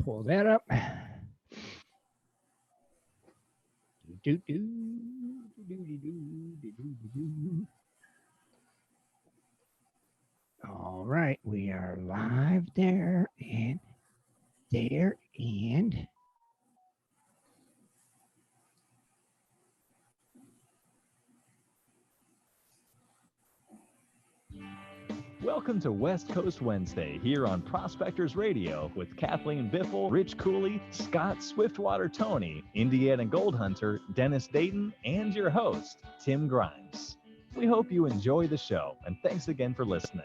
pull that up. All right, we are live there and there and Welcome to West Coast Wednesday here on Prospectors Radio with Kathleen Biffle, Rich Cooley, Scott Swiftwater Toney, Indiana Gold Hunter, Dennis Dayton, and your host, Tim Grimes. We hope you enjoy the show, and thanks again for listening.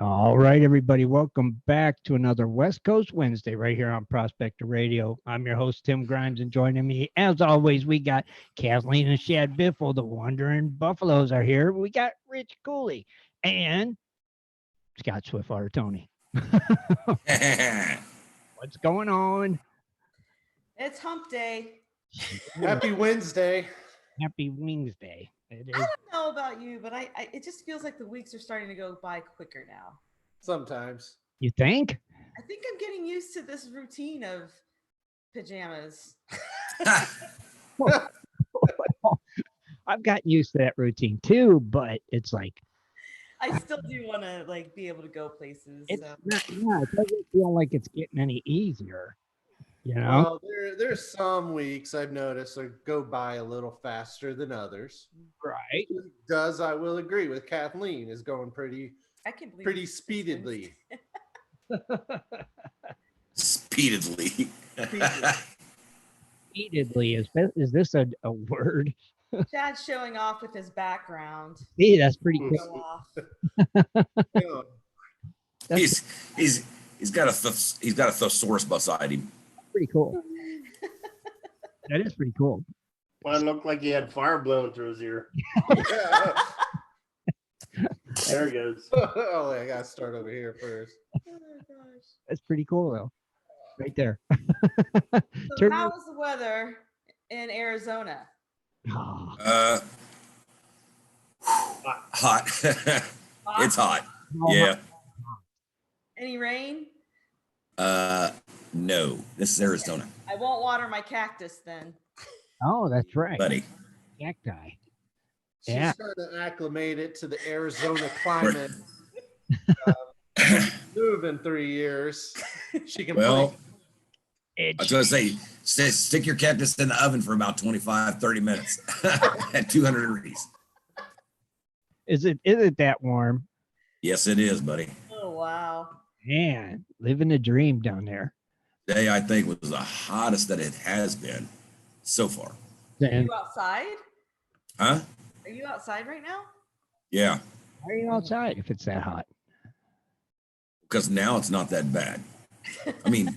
all right, everybody, welcome back to another West Coast Wednesday right here on Prospector Radio. I'm your host, Tim Grimes, and joining me, as always, we got Kathleen and Shad Biffle. The Wandering Buffaloes are here. We got Rich Cooley and Scott Swiftwater Toney. What's going on? It's hump day. Happy Wednesday. Happy Wednesday. It is. I don't know about you, but I it just feels like the weeks are starting to go by quicker now. Sometimes. You think? I think I'm getting used to this routine of pajamas. I've gotten used to that routine too, but it's like I still do want to like be able to go places. it's So. not. Yeah, it doesn't feel like it's getting any easier. You know? Well, there's some weeks I've noticed that go by a little faster than others. Right. Does I will agree with Kathleen is going pretty I can believe pretty it's speedily. Speedily. Repeatedly. Is this a word? Shad's showing off with his background. See, that's pretty Hmm. Show cool. off. Yeah. He's got a thesaurus beside him. Pretty cool. That is pretty cool. Well, it looked like he had fire blowing through his ear. There it goes. Oh, I gotta start over here first. Oh my gosh. That's pretty cool though. Right there. So Turn how your- is the weather in Arizona? Oh, Hot. It's hot. Yeah. Any rain? No. This is Arizona, I won't water my cactus then. oh, that's right. buddy. Cacti. She's Yeah. trying to acclimate it to the Arizona climate. Move in 3 years. She can Well, play. I was going to say, stick your cactus in the oven for about 25, 30 minutes at 200 degrees. Is it that warm? Yes, it is, buddy. Oh wow. Man, living the dream down there. Today, I think, was the hottest that it has been so far. Are And you outside? Huh? Are you outside right now? Yeah. why are you outside if it's that hot? Because now it's not that bad. I mean,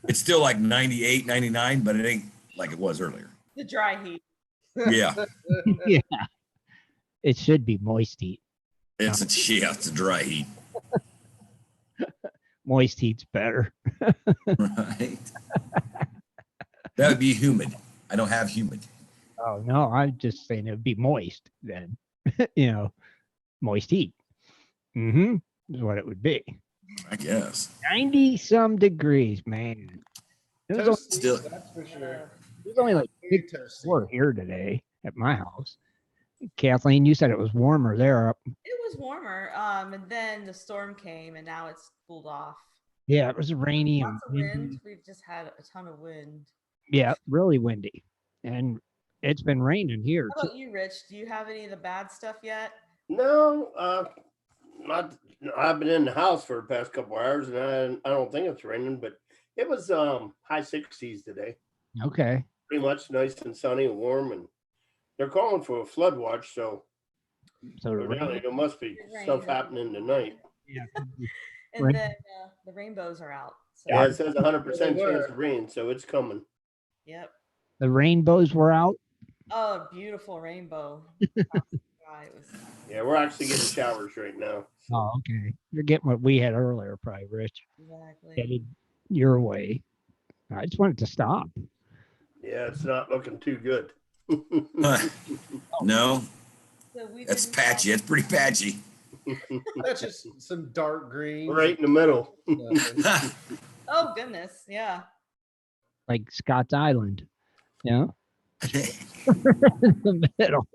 it's still like 98, 99, but it ain't like it was earlier. The dry heat. Yeah. Yeah. It should be moist heat. It's a dry heat. Moist heat's better. Right. That would be humid. I don't have humid. Oh no, I'm just saying it would be moist then. Moist heat. Mm-hmm. Is what it would be. I guess. 90 some degrees, man. It was, Toasty, Still- that's for sure. it was only like Very toasty. 4 here today at my house. Kathleen, you said it was warmer there. It was warmer. And then the storm came and now it's cooled off. Yeah, it was rainy and Lots of windy. wind. We've just had a ton of wind. Yeah, really windy. And it's been raining here. How too. about you, Rich? Do you have any of the bad stuff yet? No, not. I've been in the house for the past couple hours, and I don't think it's raining, but it was high 60s today. Okay. Pretty much nice and sunny and warm, and they're calling for a flood watch, so So the rain, there must be It stuff rained. happening tonight. yeah, And Right. then the rainbows are out. So, Yeah, it says 100% They chance were. of rain, so it's coming. yep. the rainbows were out. Oh, beautiful rainbow. Across the sky. It was Yeah, we're actually getting showers right now. Oh, okay. You're getting what we had earlier, probably, Rich. exactly. Headed your way. I just wanted to stop. Yeah, it's not looking too good. No, So we that's didn't patchy. It's pretty patchy. That's just some dark green. Right in the middle. Oh goodness, yeah. like Scott's Island. Yeah. In the middle.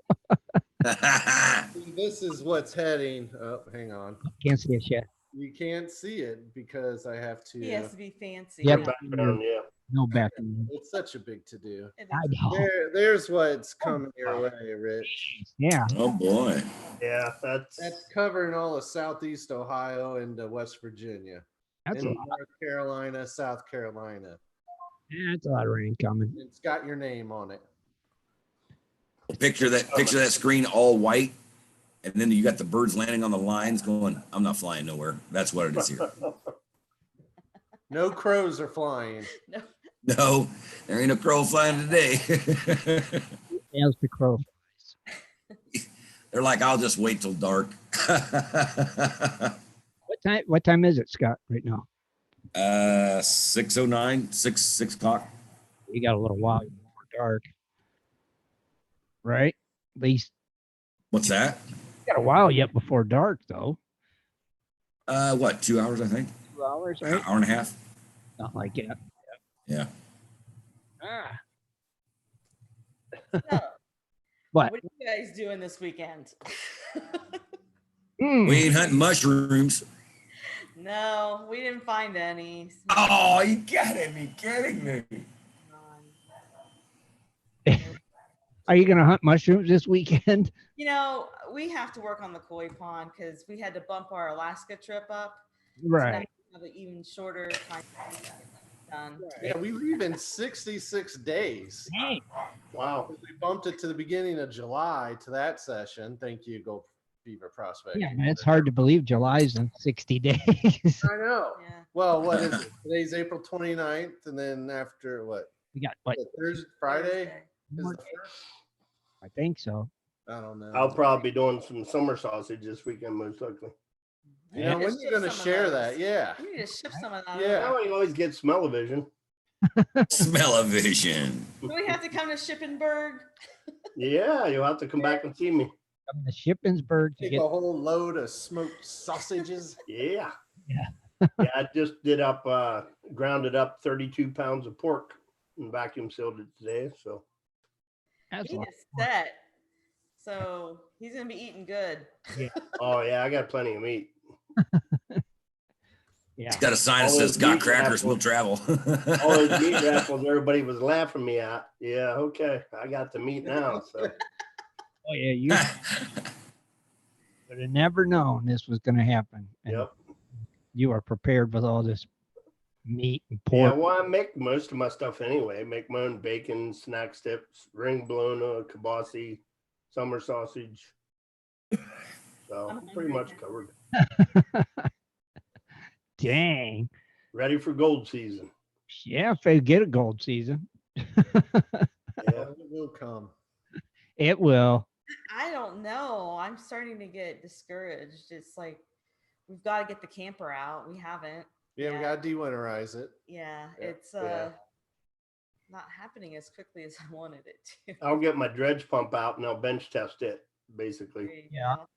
This is what's heading. Oh, hang on. Can't see it yet. You can't see it because I have He has to. to be fancy. Yep. Yeah, Background, yeah. No back. It's such a big to do. it I is. know. There's what's coming your way, Rich. Yeah. Oh boy. Yeah, that's That's covering all of Southeast Ohio and West Virginia, That's a and lot. North Carolina, South Carolina. That's a lot of rain coming. It's got your name on it. Picture that screen all white, and then you got the birds landing on the lines going, I'm not flying nowhere. That's what it is here. No crows are flying. No. No, there ain't a crow flying today. There's the crow. They're like, I'll just wait till dark. What time is it, Scott, right now? 6:09, 6 o'clock. You got a little while before dark. Right? At least What's that? you got a while yet before dark, though. What, 2 hours, I think? 2 hours, right? Hour and a half. Not like that. Yeah. Ah. So, What? what are you guys doing this weekend? Hmm. We ain't hunting mushrooms. No, we didn't find any. Oh, you gotta be kidding me. Are you going to hunt mushrooms this weekend? You know, we have to work on the koi pond because we had to bump our Alaska trip up. So now Right. we have an even shorter time to get it done. Yeah, we leave in 66 days. Hey. wow. We bumped it to the beginning of July to that session. Thank you, Go Beaver Prospect. Yeah, man, it's hard to believe July's in 60 days. I know. Yeah. Well, what is it? Today's April 29th, and then after what? We got what? Thursday, Friday Thursday. is the first? I think so. I don't know. I'll probably be doing some summer sausage this weekend, most likely. We You know, need to when you ship gonna some of share those. that? Yeah. We need to ship some of that. Yeah. Now you always get smell-o-vision. Smell-o-vision. Do we have to come to Shippensburg? Yeah, you'll have to come back and see me. Come to Shippensburg to Take get. a whole load of smoked sausages. Yeah. Yeah. Yeah, I just grounded up 32 pounds of pork and vacuum sealed it today. So That's a He lot. is set. So he's gonna be eating good. oh yeah, I got plenty of meat. Yeah. It's got a sign that All says, those got meat crackers, will travel. All those meat raffles everybody was laughing me at. Yeah, okay. I got the meat now. So Oh yeah, you would have never known this was going to happen. And yep. you are prepared with all this meat and Yeah, pork. well, I make most of my stuff anyway. Make my own bacon, snack strips, ring bologna, kibasi, summer sausage. So I'm pretty much covered. Dang. Ready for gold season. Yeah, if they get a gold season, Yeah. It will come. it will. I don't know. I'm starting to get discouraged. It's like we've got to get the camper out. We haven't. Yeah, we Yeah. gotta de-winterize it. Yeah, Yeah. it's Yeah. not happening as quickly as I wanted it to. I'll get my dredge pump out and I'll bench test it, basically. There you Yeah. go.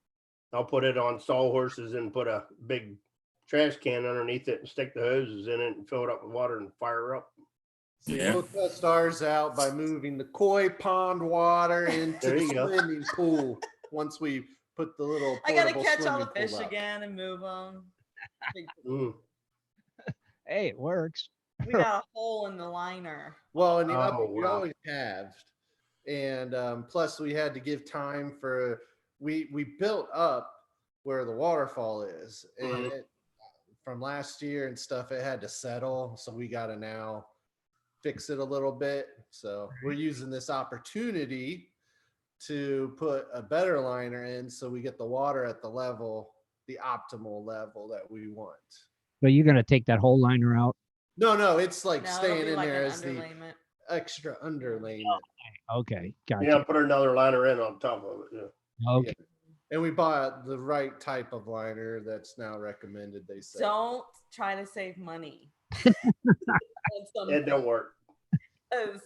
I'll put it on stall horses and put a big trash can underneath it and stick the hoses in it and fill it up with water and fire her up. So Yeah. we'll test ours out by moving the koi pond water into There the you go. swimming pool once we put the little I gotta portable catch all the swimming fish pool up. again and move them. Mm. Hey, it works. We got a hole in the liner. Well, and the Oh, upper we wow. always have, and plus we had to give time for we built up where the waterfall is, and Mhm. it, from last year and stuff, it had to settle, so we got to now fix it a little bit. So we're using this opportunity to put a better liner in, so we get the water at the level, the optimal level that we want. So you're going to take that whole liner out? No, it's like No, it'll staying be in like there an as the underlayment. extra underlayment. Okay, gotcha. Yeah, put another liner in on top of it. Yeah. Okay. And we bought the right type of liner that's now recommended, they say. Don't try to save money. It don't work. Because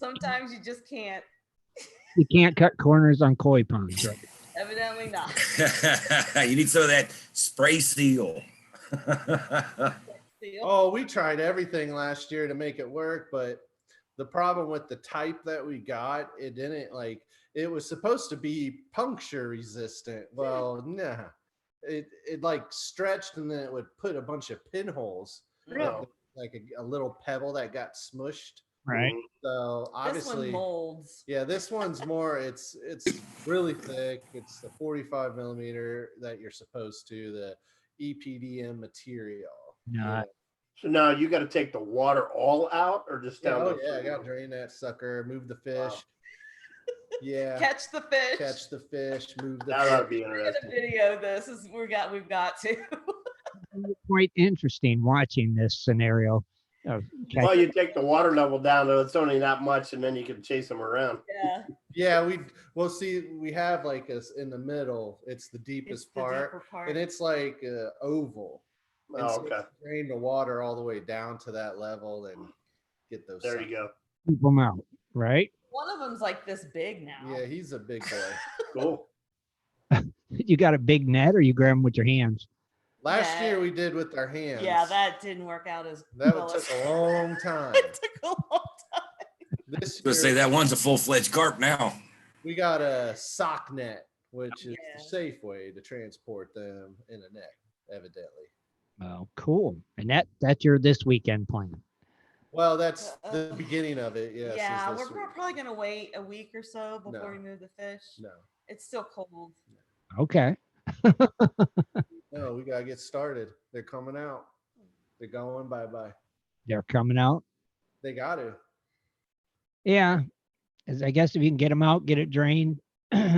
sometimes you just can't. You can't cut corners on koi ponds, right? Evidently not. You need some of that spray seal. Oh, we tried everything last year to make it work, but the problem with the type that we got, it didn't like, it was supposed to be puncture resistant. Well, nah, it like stretched and then it would put a bunch of pinholes, No. like a little pebble that got smushed. Right. Mhm. So This obviously, one molds. yeah, this one's more, it's really thick. It's the 45 millimeter that you're supposed to, the EPDM material. No, So now you got to take the water all out or just Yeah, down oh to yeah, I got to drain that sucker, move the fish. Yeah, Catch the fish. catch the fish, move the That ought to fish. be We're gonna interesting. video this. We've got to. quite interesting watching this scenario. Of Well, you take the water level down to it's only that much, and then you can chase them around. Yeah. Yeah, we'll see. We have like us in the middle. It's the It's deepest the part, deeper part. and it's like oval. And Oh, so okay. drain the water all the way down to that level and get those. There you go. keep them out, right? One of them's like this big now. Yeah, he's a big boy. Cool. You got a big net, or you grab them with your hands? Last Yeah. year we did with our hands. Yeah, that didn't work out as that well took as a long time. it took a long time. This Let's say year that one's a full-fledged carp now. we got a sock net, which is Yeah. the safe way to transport them in a net, evidently. Oh, cool. And that's your this weekend plan. Well, that's the beginning of it. Yes. is Yeah, this we're week. probably gonna wait a week or so before No. we move the fish. No, It's still cold. Okay. no, we gotta get started. They're coming out. They're going bye. They're coming out. They got to. Yeah. As I guess if you can get them out, get it drained,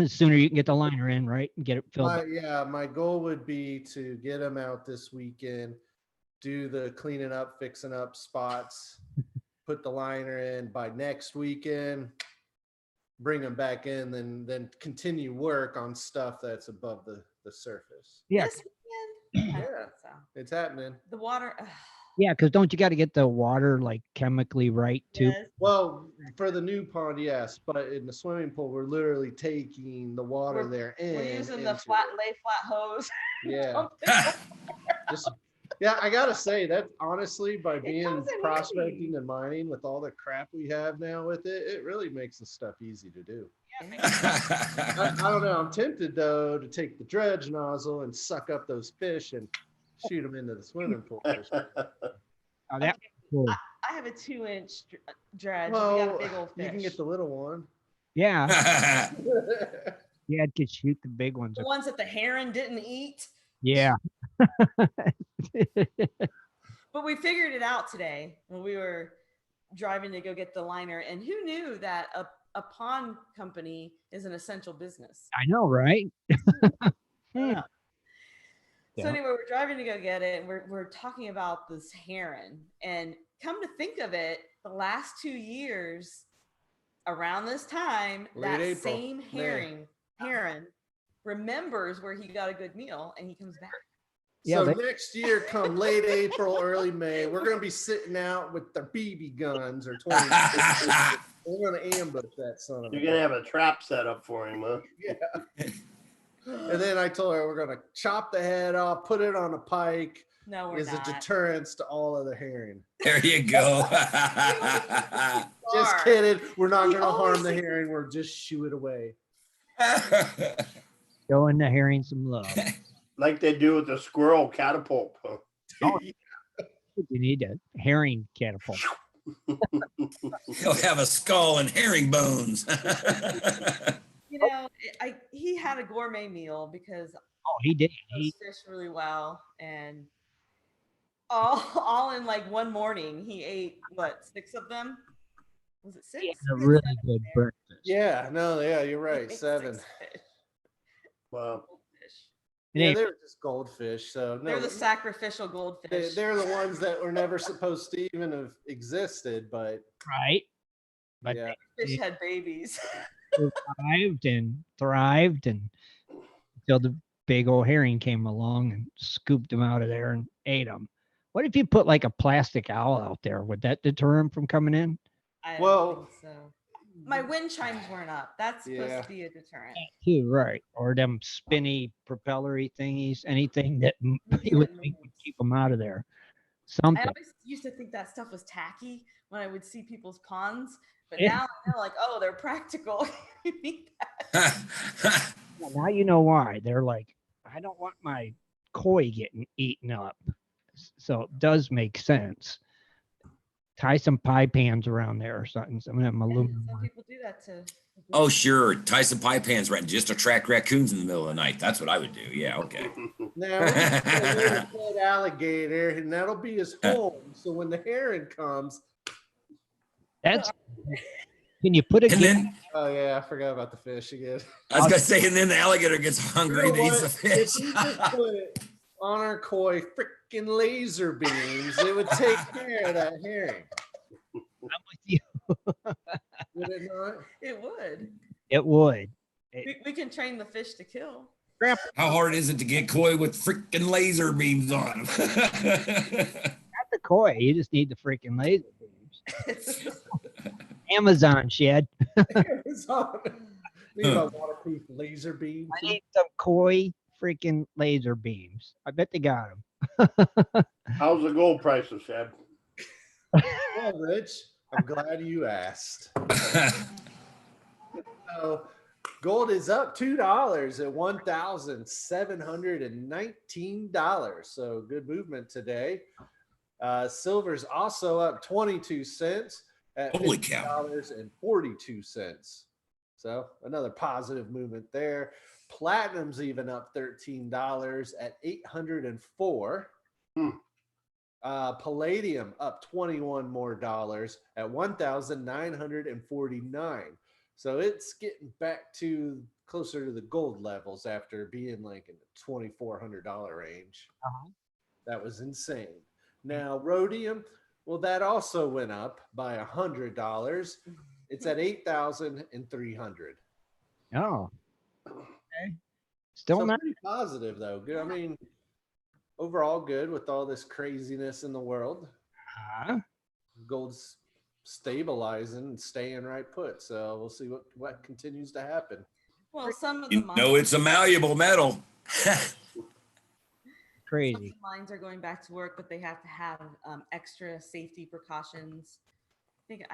sooner you can get the liner in, right? And get it filled up. My goal would be to get them out this weekend, do the cleaning up, fixing up spots, put the liner in by next weekend, bring them back in, then continue work on stuff that's above the surface. Yeah. This weekend? I don't Yeah. think so. It's happening. The water. Yeah, because don't you got to get the water like chemically right too? Yes. Well, for the new pond, yes, but in the swimming pool, we're literally taking the water We're- there in. We're using the into flat it. lay flat hose. Yeah. Just, yeah, I gotta say that honestly, by being comes in prospecting handy. and mining with all the crap we have now with it, it really makes the stuff easy to do. I don't know. I'm tempted though to take the dredge nozzle and suck up those fish and shoot them into the swimming pool. Oh, that cool. I have a 2-inch dredge. We got a Well, big old fish. you can get the little one. Yeah. Yeah, it could shoot the big ones. The ones that the heron didn't eat. Yeah. But we figured it out today when we were driving to go get the liner. And who knew that a pond company is an essential business? I know, right? Yeah. So Yeah. anyway, we're driving to go get it, and we're talking about this heron. And come to think of it, the last 2 years, around this time, Late that April, same May. heron remembers where he got a good meal, and he comes back. Yeah, So they- next year, come late April, early May, we're gonna be sitting out with the BB guns or 20. We're gonna ambush that son of a You're gonna have a trap set up for him, huh? Yeah. And then I told her we're gonna chop the head off, put it on a pike No, we're as not. a deterrence to all other herring. There you go. Just Are. kidding. We're not We gonna harm always the think- herring. We're just shoo it away. showing the herring some love. Like they do with the squirrel catapult. Huh? You need a herring catapult. He'll have a skull and herring bones. You know, he had a gourmet meal because Oh, he did. he He, fished really well, and all in like one morning, he ate what, 6 of them? Was it 6? he had a really good breakfast. Yeah, no, yeah, you're He right. ate 6 7. fish. Wow. Goldfish. And Yeah, they- they were just goldfish. So They're no, the sacrificial goldfish. they're the ones that were never supposed to even have existed. But right. But yeah, Fish had babies. thrived until the big old herring came along and scooped them out of there and ate them. What if you put like a plastic owl out there? Would that deter him from coming in? I don't Well- think so. My wind chimes weren't up. That's supposed Yeah. to be a deterrent. Too right, or them spinny propellery thingies, anything that you would think would keep them out of there. something. I always used to think that stuff was tacky when I would see people's ponds, but now I know, like, oh, they're practical. You need that. Well, now you know why. They're like, I don't want my koi getting eaten up. So it does make sense. Tie some pie pans around there or something. Some of them aluminum. Some people do that to. Oh, sure. Tie some pie pans right, just attract raccoons in the middle of the night. That's what I would do. Yeah, okay. Now we're gonna put a little dead alligator, and that'll be his home. So when the heron comes, That's. Can you put a? And then oh yeah, I forgot about the fish again. I was gonna say, and then the alligator gets hungry and eats the If fish. we just put on our koi freaking laser beams, it would take care of that herring. I'm with you. Would it not? It would. It would. We can train the fish to kill. Grandpa, How hard is it to get koi with freaking laser beams on them? not the koi. You just need the freaking laser beams. Amazon, Shad. Amazon. Need a waterproof laser beam. I need some koi freaking laser beams. I bet they got them. How's the gold prices, Shad? Well, Rich, I'm glad you asked. So, gold is up $2 at $1,719. So good movement today. Silver's also up 22 cents at Holy cow. $50.42. So another positive movement there. Platinum's even up $13 at $804. Palladium up 21 more dollars at $1,949. So it's getting back to closer to the gold levels after being like in the $2,400 range. That was insane. Now rhodium, well, that also went up by $100. It's at $8,300. Oh. Okay. Still So not. pretty positive though. Good. I mean, overall good with all this craziness in the world. Gold's stabilizing and staying right put. So we'll see what continues to happen. Well, some of the You know, it's a malleable metal. Crazy. Some of the mines are going back to work, but they have to have extra safety precautions. I can't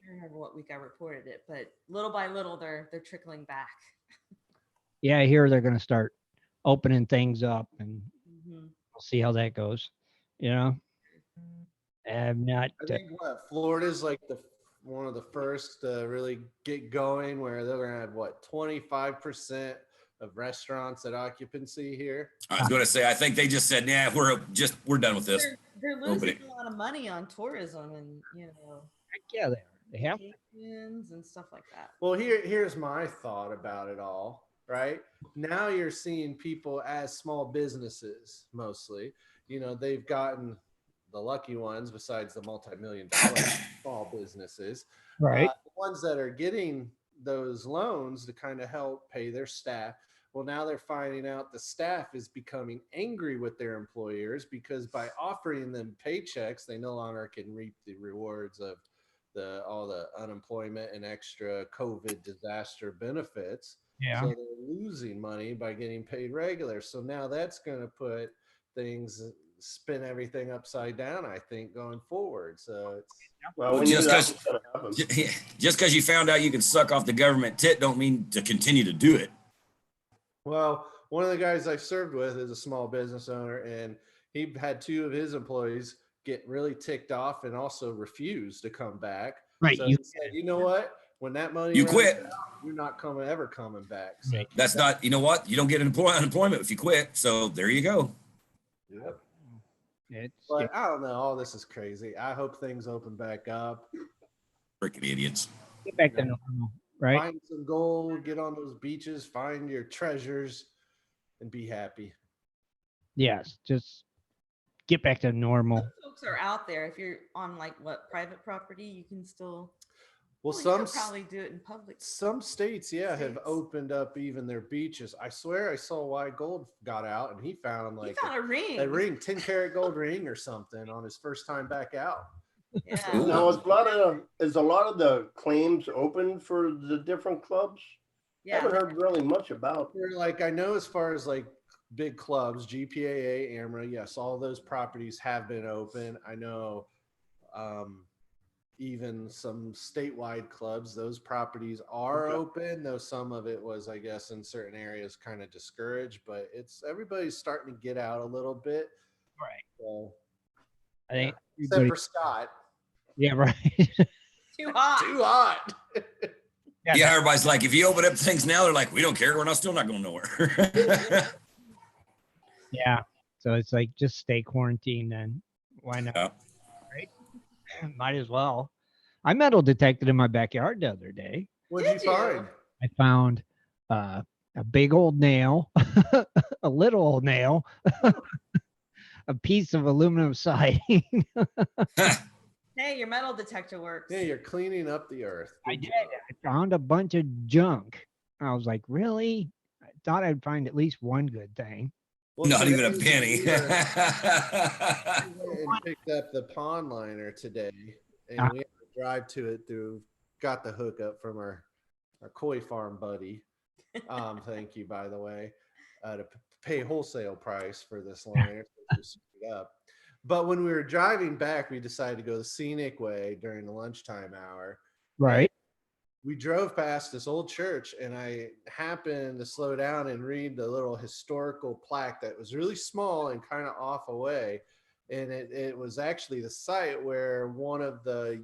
remember what week I reported it, but little by little they're trickling back. Yeah, I hear they're going to start opening things up, and we'll see how that goes. You know, I'm not. I think Florida's like one of the first to really get going, where they're gonna have 25% of restaurants at occupancy here. I was gonna say, I think they just said, "Yeah, we're done with this." They're losing a lot of money on tourism, and Yeah, they have. and stuff like that. Well, here's my thought about it all. Right now, you're seeing people as small businesses mostly. You know, they've gotten the lucky ones, besides the multi-million-dollar small businesses, Right. the ones that are getting those loans to kind of help pay their staff. Well, now they're finding out the staff is becoming angry with their employers because by offering them paychecks, they no longer can reap the rewards of all the unemployment and extra COVID disaster benefits. Yeah. So they're losing money by getting paid regular. So now that's going to spin everything upside down, I think, going forward. So it's just because you found out you can suck off the government tit don't mean to continue to do it. Well, one of the guys I served with is a small business owner, and he had two of his employees get really ticked off and also refuse to come back. Right. So he said, you know what? When that money You runs quit. out, you're not ever coming back. So, Right. That's not, you know what? You don't get unemployment if you quit. So there you go. Yep. It's, But I don't know. All this is crazy. I hope things open back up. Freaking idiots. get back to normal, right? Find some gold, get on those beaches, find your treasures, and be happy. Yes, just get back to normal. Folks are out there. If you're on private property, you can still. Well, you some could probably do it in public. Some states, have States. opened up even their beaches. I swear I saw why Gold got out, and he found He found a ring. a ring, 10-karat gold ring or something on his first time back out. Yeah. Ooh. Now, is a lot of the claims open for the different clubs? I Yeah. haven't heard really much about. They're I know as far as big clubs, GPAA, AMRA, yes, all those properties have been open. I know even some statewide clubs, those properties are open, though some of it was, I guess, in certain areas kind of discouraged, but everybody's starting to get out a little bit. Right. So, I think except for Scott. Yeah, right. Too hot. Too hot. Yeah, everybody's like, if you open up things now, they're like, we don't care. We're still not going nowhere. Yeah. So it's like, just stay quarantined then. Why not? Yeah. Right? Might as well. I metal detected in my backyard the other day. What did you find? I found a big old nail, a little old nail, a piece of aluminum siding. Hey, your metal detector works. Yeah, you're cleaning up the earth. I did. I found a bunch of junk. I was like, really? I thought I'd find at least one good thing. Well, Not even a today penny. we went and picked up the pond liner today, and we had to drive to it got the hookup from our koi farm buddy. Thank you, by the way, to pay wholesale price for this liner. Up. But when we were driving back, we decided to go the scenic way during the lunchtime hour. Right. We drove past this old church, and I happened to slow down and read the little historical plaque that was really small and kind of off away. And it was actually the site where one of the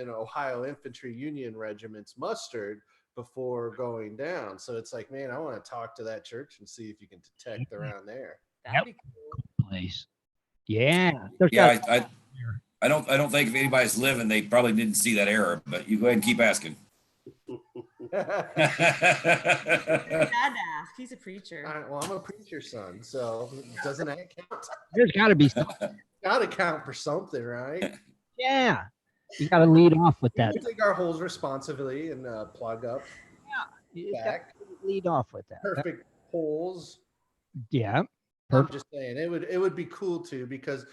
Ohio Infantry Union regiments mustered before going down. So it's like, man, I want to talk to that church and see if you can detect around there. That'd be cool. Place. Yeah. Yeah, I don't think if anybody's living, they probably didn't see that error, but you go ahead and keep asking. Dad asked. He's a preacher. Well, I'm a preacher's son, so doesn't that count? There's got to be something. Got to count for something, right? Yeah. You got to lead off with that. We take our whole responsibility and plug up. Yeah. You Back. lead off with that. Perfect holes. Yeah. I'm just saying it would be cool too, because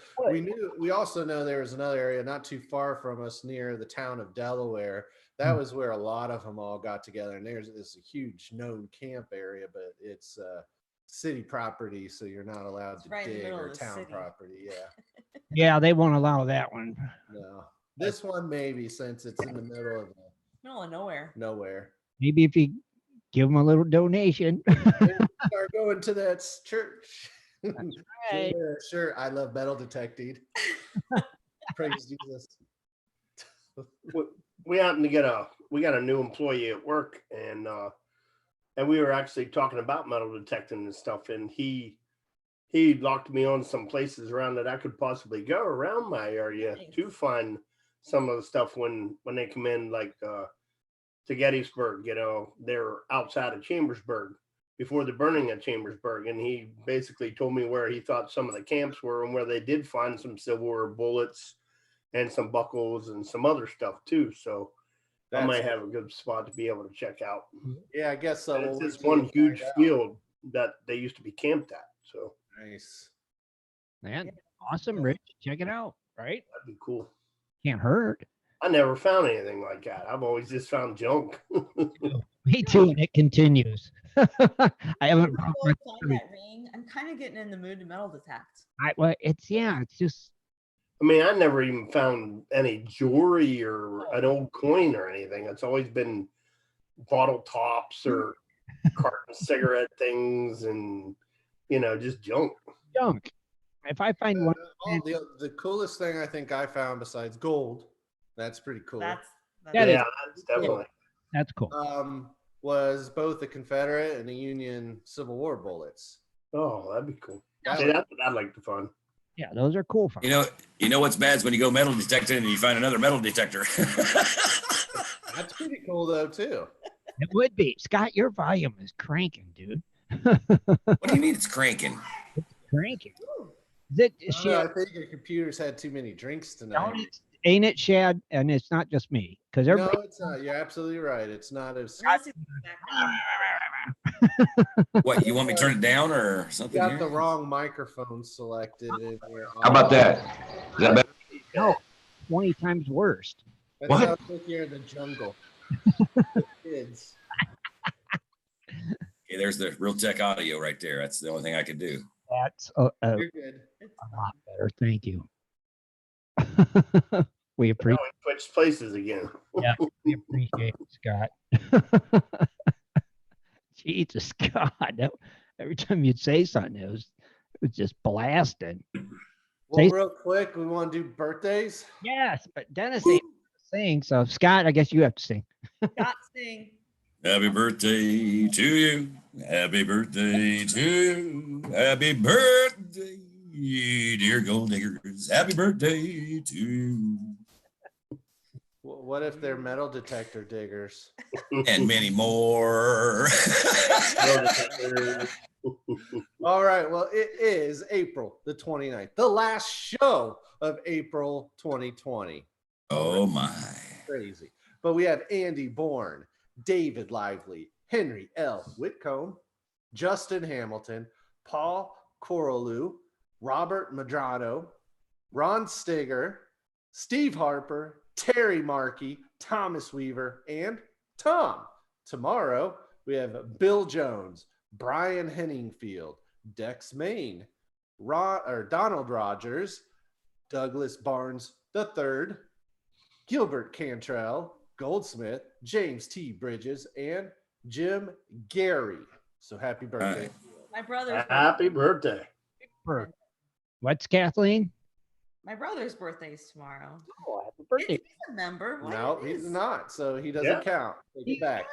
we also know there was another area not too far from us near the town of Delaware. That was where a lot of them all got together, and there's this huge known camp area, but it's city property, so you're not allowed to dig, or town property. Yeah. Yeah, they won't allow that one. No. This one maybe, since it's in the middle of nowhere. Maybe if you give them a little donation. Start going to that church. That's right. Sure. I love metal detecting. Praise Jesus. We happened to we got a new employee at work, and we were actually talking about metal detecting and stuff, and he locked me on some places around that I could possibly go around my area to find some of the stuff when they come in, like to Gettysburg. They're outside of Chambersburg before the burning of Chambersburg, and he basically told me where he thought some of the camps were and where they did find some Civil War bullets and some buckles and some other stuff too. So I might have a good spot to be able to check out. Yeah, I guess so. It's this one huge field that they used to be camped at. So nice. Man, awesome, Rich. Check it out, right? That'd be cool. Can't hurt. I never found anything like that. I've always just found junk. Me too, and it continues. I haven't. Find that ring. I'm kind of getting in the mood to metal detect. It's just. I mean, I never even found any jewelry or an old coin or anything. It's always been bottle tops or carton cigarette things, and just junk. If I find one, the coolest thing I think I found besides gold, that's pretty cool. That's definitely. That's cool. Was both the Confederate and the Union Civil War bullets. Oh, that'd be cool. That's what I'd like to find. Yeah, those are cool. You know what's bad is when you go metal detecting and you find another metal detector. That's pretty cool though too. It would be. Scott, your volume is cranking, dude. What do you mean it's cranking? It's cranking. I think your computer's had too many drinks tonight. Ain't it, Shad? And it's not just me, because no, it's not. You're absolutely right. It's not as. What, you want me to turn it down or something? You got the wrong microphone selected. How about that? Is that better? No, 20 times worse. That sounds like you're in the jungle. Kids. Yeah, there's the real tech audio right there. That's the only thing I could do. That's You're good. It's a lot better. Thank you. We Now appreciate. we switched places again. Yeah, we appreciate it, Scott. Jesus God, every time you'd say something, it was just blasting. Well, Say- real quick, we want to do birthdays. Yes, but Dennis ain't sing, so Scott, I guess you have to sing. Scott sing. Happy birthday to you. Happy birthday to you. Happy birthday, dear gold diggers. Happy birthday to you. What if they're metal detector diggers? And many more. All right. Well, it is April the 29th, the last show of April 2020. Oh my. Crazy. But we have Andy Bourne, David Lively, Henry L. Whitcomb, Justin Hamilton, Paul Corlew, Robert Madrano, Ron Steger, Steve Harper, Terry Markey, Thomas Weaver, and Tom. Tomorrow, we have Bill Jones, Brian Henningfield, Dex Main, Donald Rogers, Douglas Barnes III, Gilbert Cantrell, Goldsmith, James T. Bridges, and Jim Gary. So happy birthday. Right. My brother's Happy birthday. What's Kathleen? My brother's birthday is tomorrow. Oh, happy birthday. He's a member. Why No, it he's is? not. So he doesn't Yeah. count. Take it back.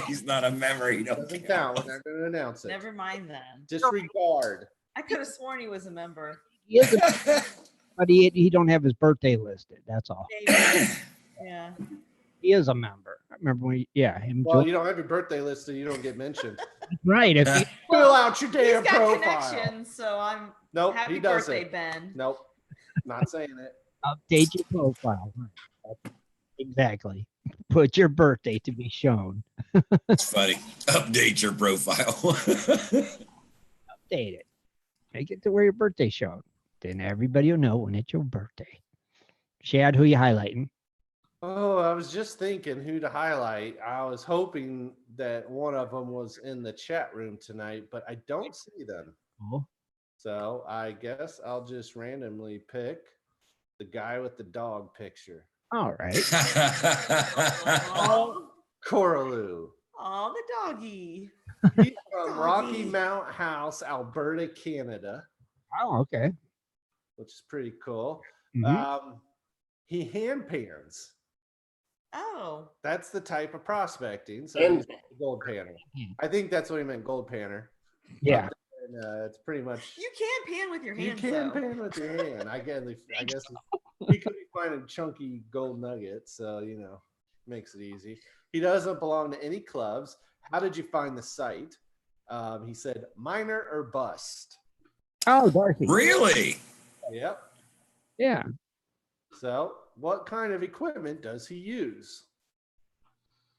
He's not a memory. He don't Doesn't count. count. We're not going to announce it. Never mind then. Disregard. I could have sworn he was a member. He is but he don't have his birthday listed. That's all. Maybe. Yeah. He is a member. I remember when, him. Well, you don't have your birthday listed. You don't get mentioned. Right. If you, Fill out your He's damn got profile. connections, so I'm Nope, happy he birthday, doesn't. Ben. Nope, not saying it. update your profile. Right. Exactly. Put your birthday to be shown. It's funny. Update your profile. Update it. Make it to where your birthday's shown. Then everybody will know when it's your birthday. Shad, who you highlighting? Oh, I was just thinking who to highlight. I was hoping that one of them was in the chat room tonight, but I don't see them. Oh, So I guess I'll just randomly pick the guy with the dog picture. all right. Corlew. Oh, the doggy. He's from Rocky Doggy. Mount House, Alberta, Canada, Oh, okay. which is pretty cool. Mhm. He hand pans. Oh. That's the type of prospecting. So And- he's a gold panner. I think that's what he meant, gold panner. Yeah. And it's pretty much You can pan with your you hands. can though. pan with your hand. I guess he could be finding chunky gold nuggets, so makes it easy. He doesn't belong to any clubs. How did you find the site? He said minor or bust. Oh, Darcy. Really? Yep. Yeah. So, what kind of equipment does he use?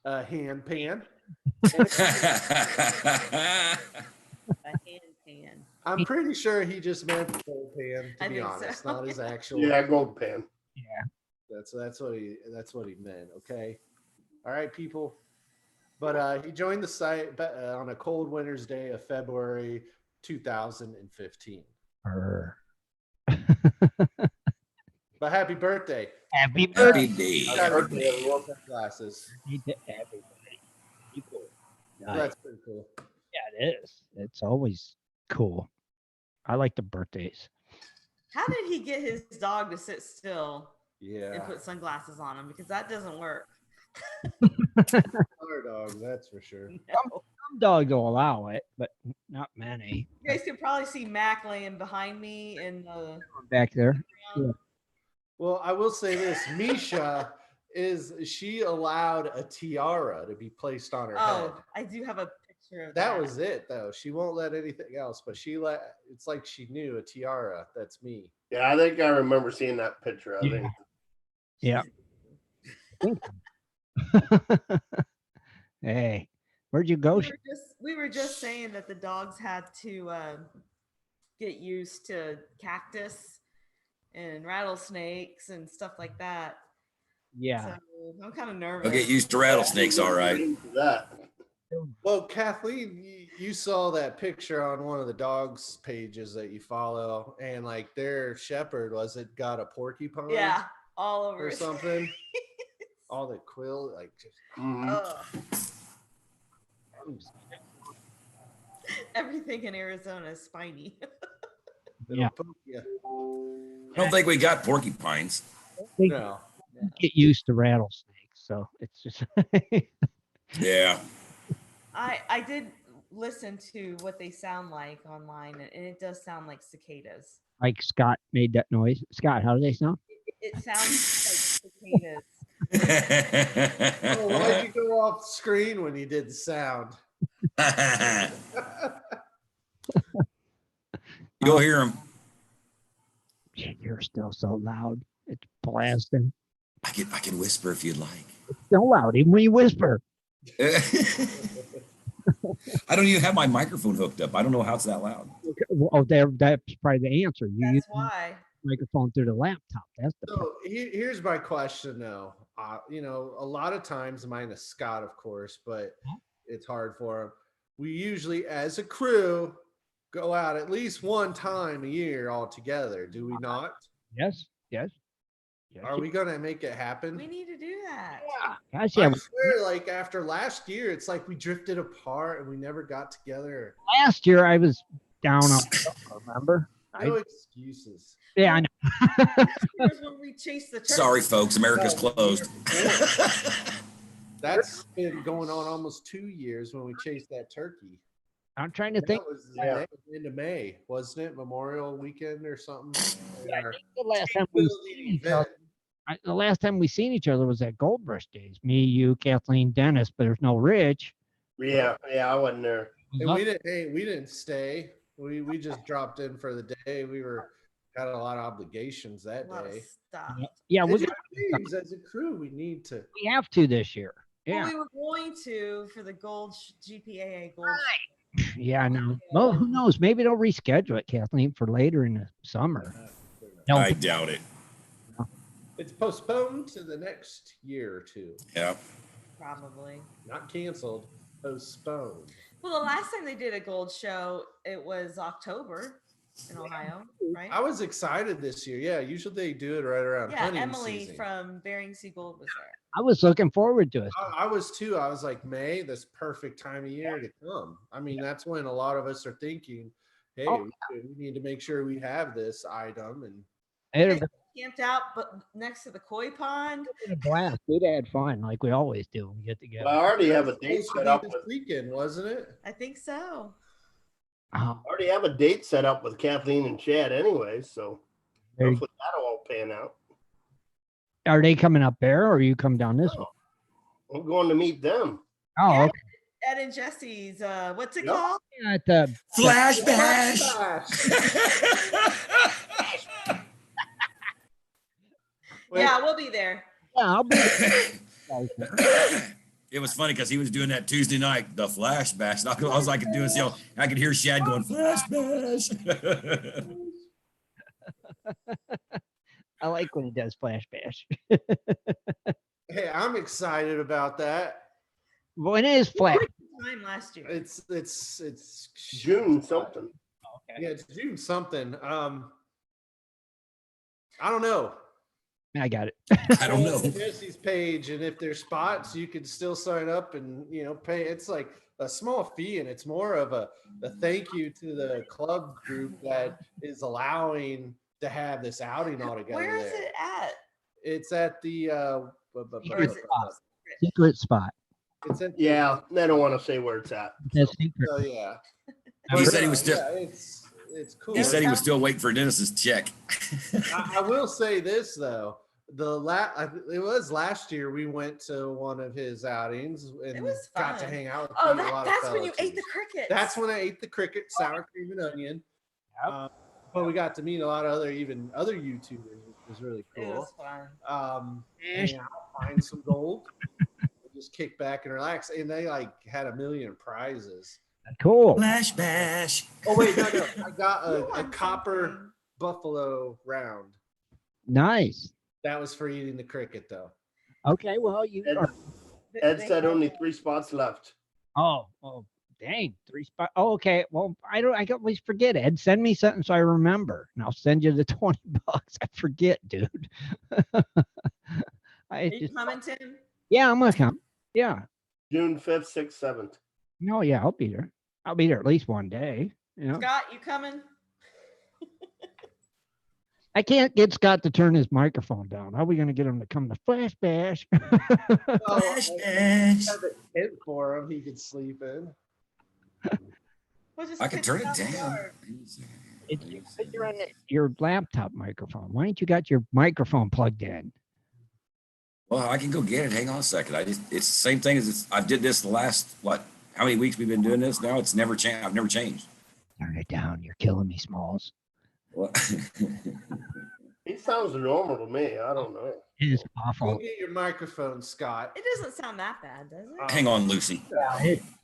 A hand pan. A hand pan. I'm pretty sure he just meant the gold pan. I To be think honest, so. not his actual. Yeah, gold pan. That's what he meant. Okay. All right, people. But he joined the site on a cold winter's day of February 2015. Err. But happy birthday! Happy birthday Happy day. Got Happy your day. World Cup glasses. to everybody. People. So Nice. that's pretty cool. Yeah, it is. It's always cool. I like the birthdays. How did he get his dog to sit still and Yeah. put sunglasses on him? Because that doesn't work. Our dogs, that's for sure. No. Some dogs will allow it, but not many. You guys can probably see Mac laying behind me in the Back there. Well, I will say this: Misha she allowed a tiara to be placed on her head. Oh, I do have a picture of That was it, though. She won't let anything else, but it's like she knew a tiara. That's me. Yeah, I think I remember seeing that picture. I think. Yeah. Hey, where'd you go? We were just saying that the dogs had to get used to cactus and rattlesnakes and stuff like that. Yeah. So I'm kind of nervous. I'll get used to rattlesnakes, all right. That. Well, Kathleen, you saw that picture on one of the dogs' pages that you follow, and like their shepherd got a porcupine, Yeah, all over or his something. All the quill, like just Ugh. Everything in Arizona is spiny. Yeah. Yeah. I don't think we got porcupines. No. Get used to rattlesnakes, so it's just Yeah. I did listen to what they sound like online, and it does sound like cicadas. like Scott made that noise. Scott, how do they sound? It sounds like cicadas. Oh, why'd you go off screen when you did the sound? You'll hear them. You're still so loud. It's blasting. I can whisper if you'd like. It's so loud, even when you whisper. I don't even have my microphone hooked up. I don't know how it's that loud. Oh, that's probably the answer. You use That's why. the microphone through the laptop. That's the So here's my question, though. A lot of times, minus Scott, of course, but it's hard for him. We usually, as a crew, go out at least one time a year all together. Do we not? yes. Are we gonna make it happen? We need to do that. Gosh, I yeah. swear, like after last year, it's like we drifted apart and we never got together. Last year I was down on. Remember? No excuses. Yeah, I know. Here's when we chase the turkey. Sorry, folks. America's closed. That's been going on almost 2 years when we chased that turkey. I'm trying to think. That was the end of May, wasn't it? Memorial weekend or something. I think the last time we seen each other, the last time we seen each other was at Gold Rush Days. Me, you, Kathleen, Dennis, but there's no Rich. Yeah, I wasn't there. And we didn't stay. We just dropped in for the day. We had a lot of obligations that A lot of day. stuff. Yeah, As a crew, we need to. we have to this year. Well, Yeah, we were going to for the GPAA gold. yeah, I know. Well, who knows? Maybe they'll reschedule it, Kathleen, for later in the summer. No, I doubt it. It's postponed to the next year or two. Yeah. Probably. Not canceled, postponed. Well, the last time they did a gold show, it was October in Ohio, right? I was excited this year. Yeah, usually they do it right around Yeah, hunting Emily season. from Bering Sea Gold was there. I was looking forward to it. I was too. I was like, May, this perfect time of year to come. I mean, that's when a lot of us are thinking, hey, we need to make sure we have this item. And It'd have Camped out, but next to the koi pond. been a blast. We'd had fun like we always do when we get together. Well, I already have a date supposed to set be up. this weekend, wasn't it? I think so. Oh, I already have a date set up with Kathleen and Shad anyway, so there you- hopefully that'll all pan out. are they coming up there or you come down this way? I'm going to meet them. Oh, Yeah. okay. Ed and Jesse's, what's it Yep. called? Yeah, at the Flash bash. Yeah, we'll be there. yeah, I'll be It was funny because he was doing that Tuesday night, the flash bash. And all I could do is yell. I could hear Shad going flash bash. I like when he does flash bash. Hey, I'm excited about that. When it is flash. Time last year. It's June something. Yeah, it's June something. I don't know. I got it. I don't know. Jesse's page, and if there's spots, you can still sign up and pay. It's like a small fee, and it's more of a thank you to the club group that is allowing to have this outing all together. Where is there. it at? It's at the Or is it Secret spot. it's at Yeah, they don't want to say where it's at. That's secret. Oh yeah. He said he was still. Yeah, it's cool. He said he was still waiting for Dennis's check. I will say this though. It was last year we went to one of his outings and It was got to fun. hang out with Oh, a lot of that's when you fellow ate the teams. crickets. That's when I ate the cricket, sour cream and onion. But we got to meet a lot of other YouTubers, which was really It cool. was fun. Hang out, find some gold, just kick back and relax. And they had 1 million prizes. Cool. Flash bash. Oh wait, no, I got You a won copper something. buffalo round. Nice. That was for eating the cricket though. Okay, well, you Ed, are Ed They said had- only 3 spots left. Oh, dang, 3 spots. Oh, okay. Well, I always forget, Ed. Send me something so I remember, and I'll send you the $20. I forget, dude. Are I you just, coming, Tim? yeah, I'm gonna come. Yeah. June 5th, 6th, 7th. No, yeah, I'll be there. I'll be there at least one day. You know, Scott, you coming? I can't get Scott to turn his microphone down. How are we gonna get him to come to Flash Bash? Well, Flash I bash. have a tent for him he could sleep in. We'll just I could kick turn it it out the down. door. You're on your laptop microphone. Why ain't you got your microphone plugged in? Well, I can go get it. Hang on a second. It's the same thing I did this the last, how many weeks we've been doing this now? It's never changed. I've never changed. Turn it down. You're killing me, Smalls. Well, He sounds normal to me. I don't know. It is Go awful. get your microphone, Scott. It doesn't sound that bad, does it? hang on, Lucy.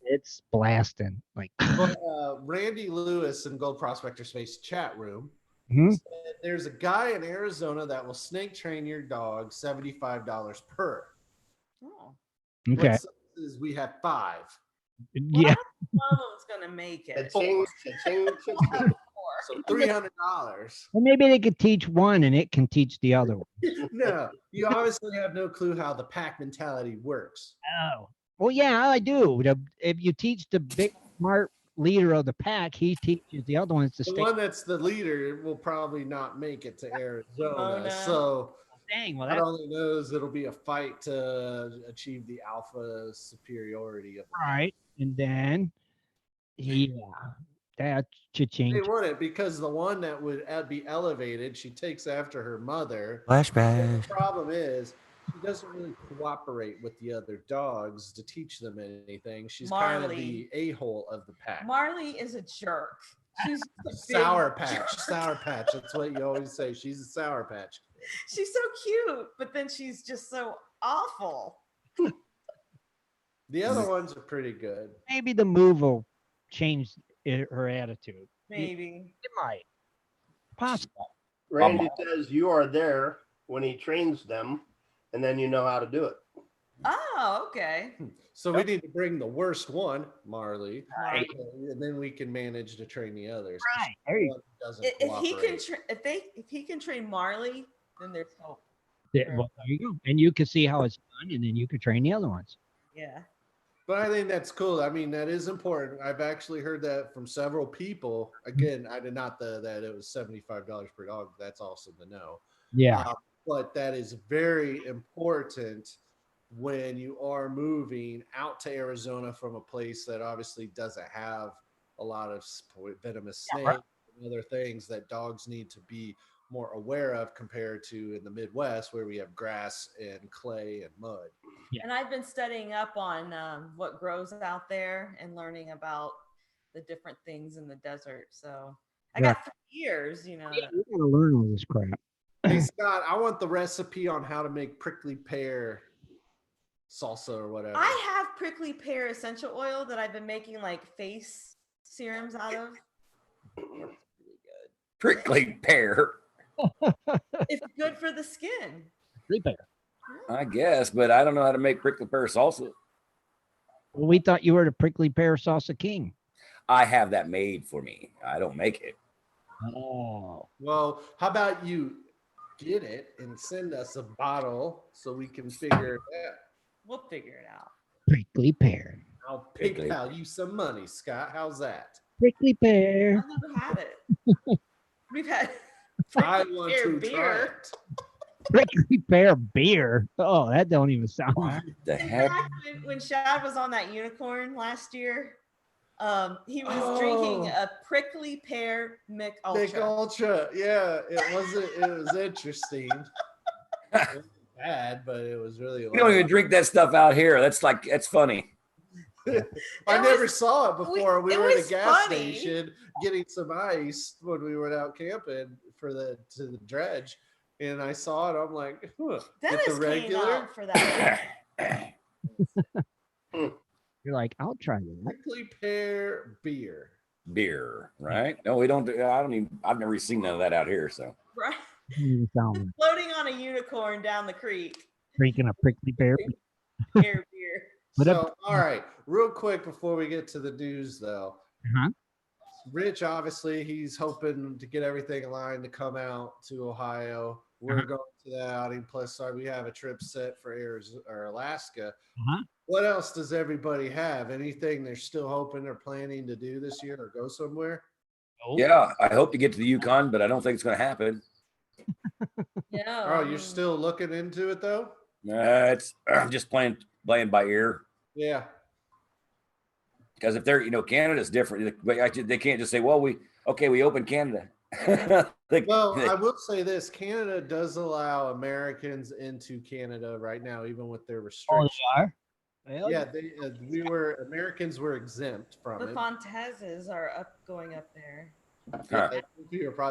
It's blasting. Like, Well, Randy Lewis in Gold Prospector Space chat room hmm? said there's a guy in Arizona that will snake train your dog $75 per. Oh. Okay. What sizes we have 5. Well, Yeah. one of them's gonna make it. Cha-ching, cha-ching, cha-ching. So $300. Well, maybe they could teach one and it can teach the other one. No, you obviously have no clue how the pack mentality works. Oh. Well, yeah, I do. If you teach the big smart leader of the pack, he teaches the other ones to The stay. one that's the leader will probably not make it to Arizona. Mona. So Dang, well, God that's only knows it'll be a fight to achieve the alpha superiority of the pack. right. And then, yeah, that should change. They want it because the one that would be elevated, she takes after her mother. Flashback. The problem is she doesn't really cooperate with the other dogs to teach them anything. She's kind of Marley. the a-hole of the pack. Marley is a jerk. She's a big Sour patch, jerk. sour patch. That's what you always say. She's a sour patch. She's so cute, but then she's just so awful. The other ones are pretty good. Maybe the move will change her attitude. Maybe. It might. Possible. Randy says you are there when he trains them, and then you know how to do it. Oh, okay. So we need to bring the worst one, Marley, Right. and then we can manage to train the others. Right. There you One doesn't If he can, cooperate. if he can train Marley, then there's hope. go. Well, there you go. And you can see how it's done, and then you could train the other ones. Yeah. But I think that's cool. I mean, that is important. I've actually heard that from several people. Again, I did not that it was $75 per dog. That's awesome to know. Yeah. But that is very important when you are moving out to Arizona from a place that obviously doesn't have a lot of venomous snakes and other things that dogs need to be more aware of compared to in the Midwest where we have grass and clay and mud. Yeah. And I've been studying up on what grows out there and learning about the different things in the desert. So I got 3 years, you know. Yeah, you gotta learn all this crap. Hey Scott, I want the recipe on how to make prickly pear salsa or whatever. I have prickly pear essential oil that I've been making like face serums out of. It's really good. Prickly pear, It's good for the skin. Repair. I guess, but I don't know how to make prickly pear salsa. Well, we thought you were the prickly pear salsa king. I have that made for me. I don't make it. Oh. Well, how about you get it and send us a bottle so we can figure it out? We'll figure it out. Prickly pear. I'll Prickly. PayPal you some money, Scott. How's that? Prickly pear. I've never had it. We've had I prickly want pear to try beer. it. Prickly pear beer. Oh, that don't even sound. What the In heck? fact, when Shad was on that unicorn last year, he was drinking a prickly pear Mick Ultra. Big Ultra. Yeah, it was interesting. It wasn't bad, but it was really We don't even drink that stuff out here. That's funny. I It never was- saw it before. We it were at a was gas funny. station getting some ice when we were out camping to the dredge, and I saw it. I'm like, huh, Dennis get the came regular out for that. You're like, I'll try that. prickly pear beer. Beer, right? No, we don't. I've never seen none of that out here. So Right? Doesn't even sound like Floating on a unicorn down the creek. drinking a prickly pear. Pear beer. Put up. So, all right, real quick before we get to the news, though. Uh-huh. Rich, obviously, he's hoping to get everything aligned to come out to Ohio. We're going to that outing. Plus, sorry, we have a trip set for Arizona or Alaska. Uh-huh. What else does everybody have? Anything they're still hoping or planning to do this year or go somewhere? Yeah, I hope to get to the Yukon, but I don't think it's going to happen. Yeah. Oh, you're still looking into it though? It's I'm just playing by ear. Yeah. Because if they're, Canada's different. They can't just say, well, we opened Canada. Well, I will say this: Canada does allow Americans into Canada right now, even with their Oh, restrictions. they are? Well, Yeah, Americans were exempt from The it. Fontezes are going up there. Huh.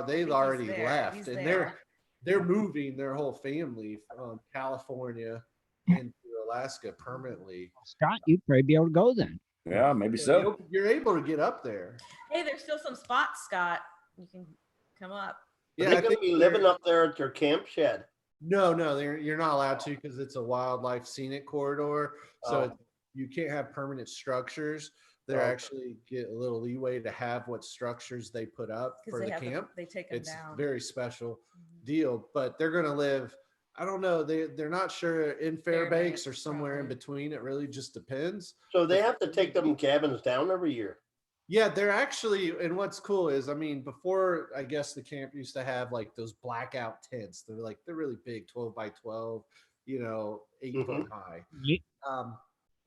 They've already there. left, He's and there. they're moving their whole family from California into Alaska permanently. Scott, you'd probably be able to go then. Yeah, maybe so. You're able to get up there. Hey, there's still some spots, Scott. You can come up. Are they going to be living up there at their camp shed? No, you're not allowed to because it's a wildlife scenic corridor. So Oh. you can't have permanent structures. They Oh. actually get a little leeway to have what structures they put up for the camp. They take them It's down. very special deal, but they're going to live. I don't know. They're not sure in Fairbanks or somewhere in between. It really just depends. So they have to take them cabins down every year. Yeah, they're actually, and what's cool is, before, I guess the camp used to have like those blackout tents. They're really big, 12 by 12, 8 foot high.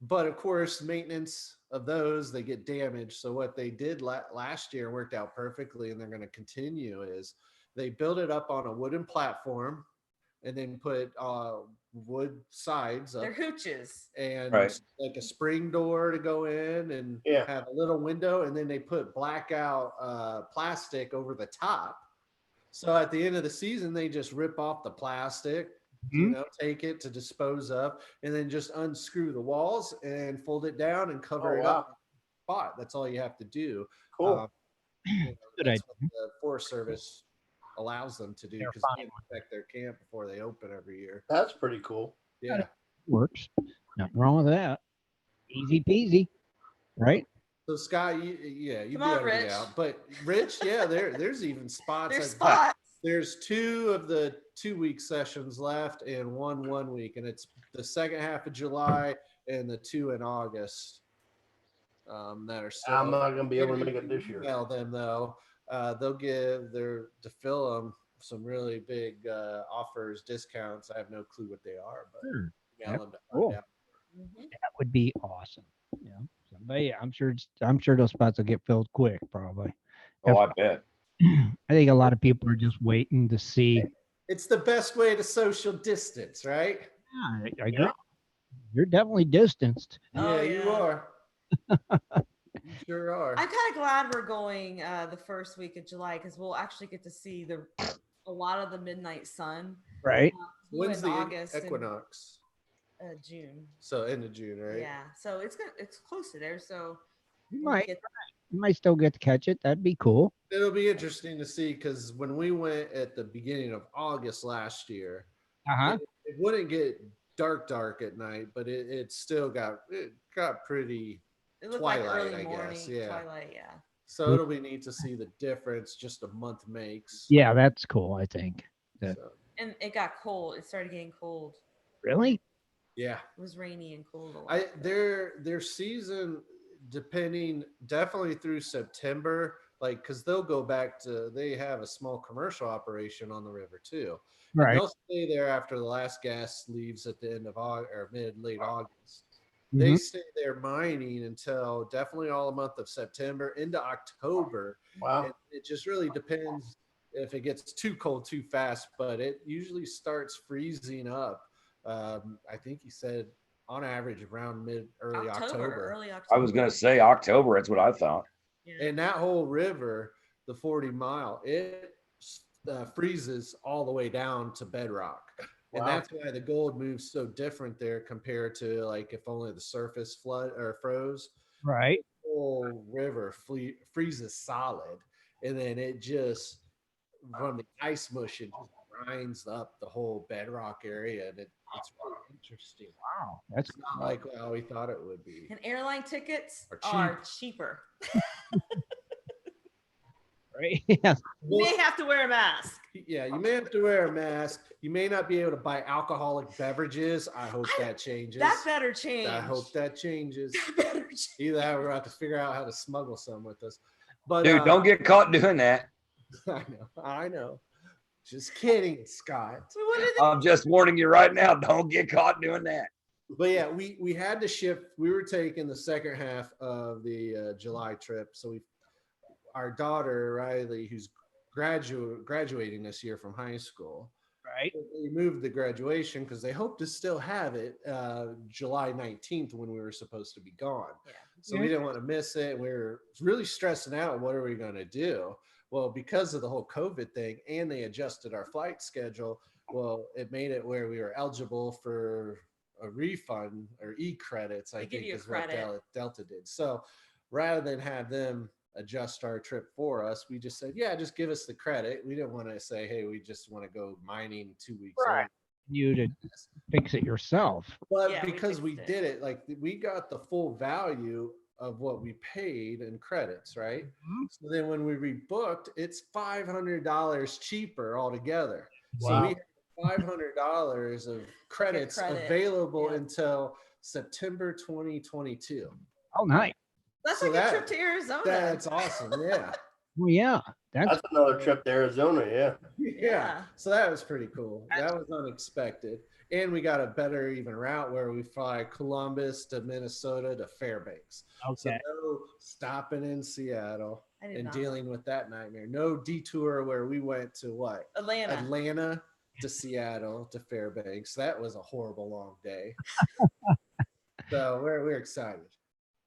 But of course, maintenance of those, they get damaged. So what they did last year worked out perfectly, and they're going to continue is they built it up on a wooden platform and then put wood sides up. They're hooches. And Right. like a spring door to go in and have a little window, and then they put blackout plastic over the top. So at the end of the season, they just rip off the plastic, take it to dispose of, and then just unscrew the walls and fold it down and cover it up. Spot. That's all you have to do. Cool. That's what the Forest Service allows them to do because they protect their camp before they open every year. That's pretty cool. Yeah. Works. Nothing wrong with that. Easy peasy. Right? So Scott, you'd be able to Rich. get out. But Rich, there's even spots. There's spots. There's 2 of the 2-week sessions left and 1 week, and it's the second half of July and the 2 in August. That are still. I'm not going to be able to make it this year. Email them though. They'll give to fill them some really big offers, discounts. I have no clue what they are, but email them to find out. That would be awesome. Yeah. Somebody, I'm sure those spots will get filled quick, probably. Oh, I bet. I think a lot of people are just waiting to see. It's the best way to social distance, right? Yeah, I agree. You're definitely distanced. Oh, You are. You sure are. I'm kind of glad we're going the first week of July because we'll actually get to see a lot of the midnight sun. Right. When's the August equinox? June. So end of June, right? Yeah. So it's good. It's close to there. So You might still get to catch it. That'd be cool. It'll be interesting to see because when we went at the beginning of August last year, it wouldn't get dark at night, but it got pretty twilight, like early I morning, guess. Yeah. Twilight, yeah. So it'll be neat to see the difference just a month makes. Yeah, that's cool, I think. So, And it got cold. It started getting cold. Really? yeah. It was rainy and cold a lot. Their season, depending definitely through September, because they'll go back they have a small commercial operation on the river too. Right. And they'll stay there after the last gas leaves at the end of August or late August. They stay there mining until definitely all the month of September into October. Wow. And it just really depends if it gets too cold too fast, but it usually starts freezing up. I think he said on average around early October. Early October. I was going to say October. That's what I thought. Yeah. And that whole river, the 40 mile, it freezes all the way down to bedrock. And that's why the gold moves so different there compared to if only the surface flood or froze. Right. The whole river freezes solid. And then it just, from the ice mush, it just grinds up the whole bedrock area. And it's really Interesting. Wow. That's It's not like how we thought it would be. And airline tickets Are are cheaper. right. Yeah. You may have to wear a mask. Yeah, you may have to wear a mask. You may not be able to buy alcoholic beverages. I hope that changes. That better change. I hope that changes. That better change. Either that or we're going to have to figure out how to smuggle some with us. But Dude, don't get caught doing that. I know. Just kidding, Scott. So what did I'm just warning you right now. Don't get caught doing that. But yeah, we had to shift. We were taking the second half of the July trip. So our daughter, Riley, who's graduating this year from high school. Right. They moved the graduation because they hope to still have it July 19th when we were supposed to be gone. Yeah. So we didn't want to miss it. We were really stressing out. What are we going to do? Well, because of the whole COVID thing, and they adjusted our flight schedule, well, it made it where we were eligible for a refund or e-credits, I think is what Delta did. So rather than have them adjust our trip for us, we just said, yeah, just give us the credit. We didn't want to say, hey, we just want to go mining 2 weeks Right. You to fix it yourself. But Yeah, because we fixed did it, like we got the full value of what we paid in credits, right? Mhm. So then when we rebooked, it's $500 cheaper altogether. Wow. So we have $500 of credits credit. available Yeah. until September 2022. Oh, nice. That's So like a trip to Arizona. That's awesome. Yeah. Well, yeah. That's another trip to Arizona. Yeah. Yeah. So that was pretty cool. That was unexpected. And we got a better even route where we fly Columbus to Minnesota to Fairbanks. So Okay. no stopping in Seattle I did and not. dealing with that nightmare. No detour where we went to what? Atlanta. To Seattle to Fairbanks. That was a horrible long day. So we're excited.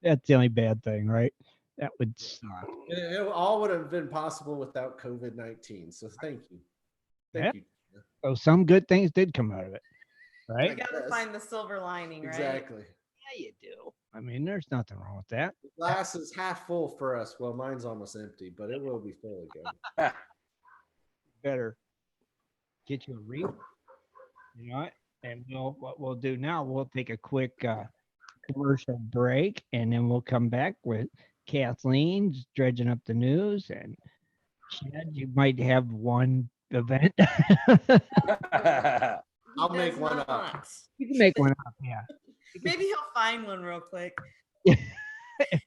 That's the only bad thing, right? That would suck. It all would have been possible without COVID-19. So thank you. Thank you. So some good things did come out of it, You right? got to Yes. find the silver lining, right? Exactly. Yeah, you do. I mean, there's nothing wrong with that. The glass is half full for us. Well, mine's almost empty, but it will be full again. Better get you a reef. You know what? And what we'll do now, we'll take a quick commercial break, and then we'll come back with Kathleen's dredging up the news, and Shad, you might have one event. I'll He make does one not. up. You can make one up, yeah. Maybe he'll find one real quick.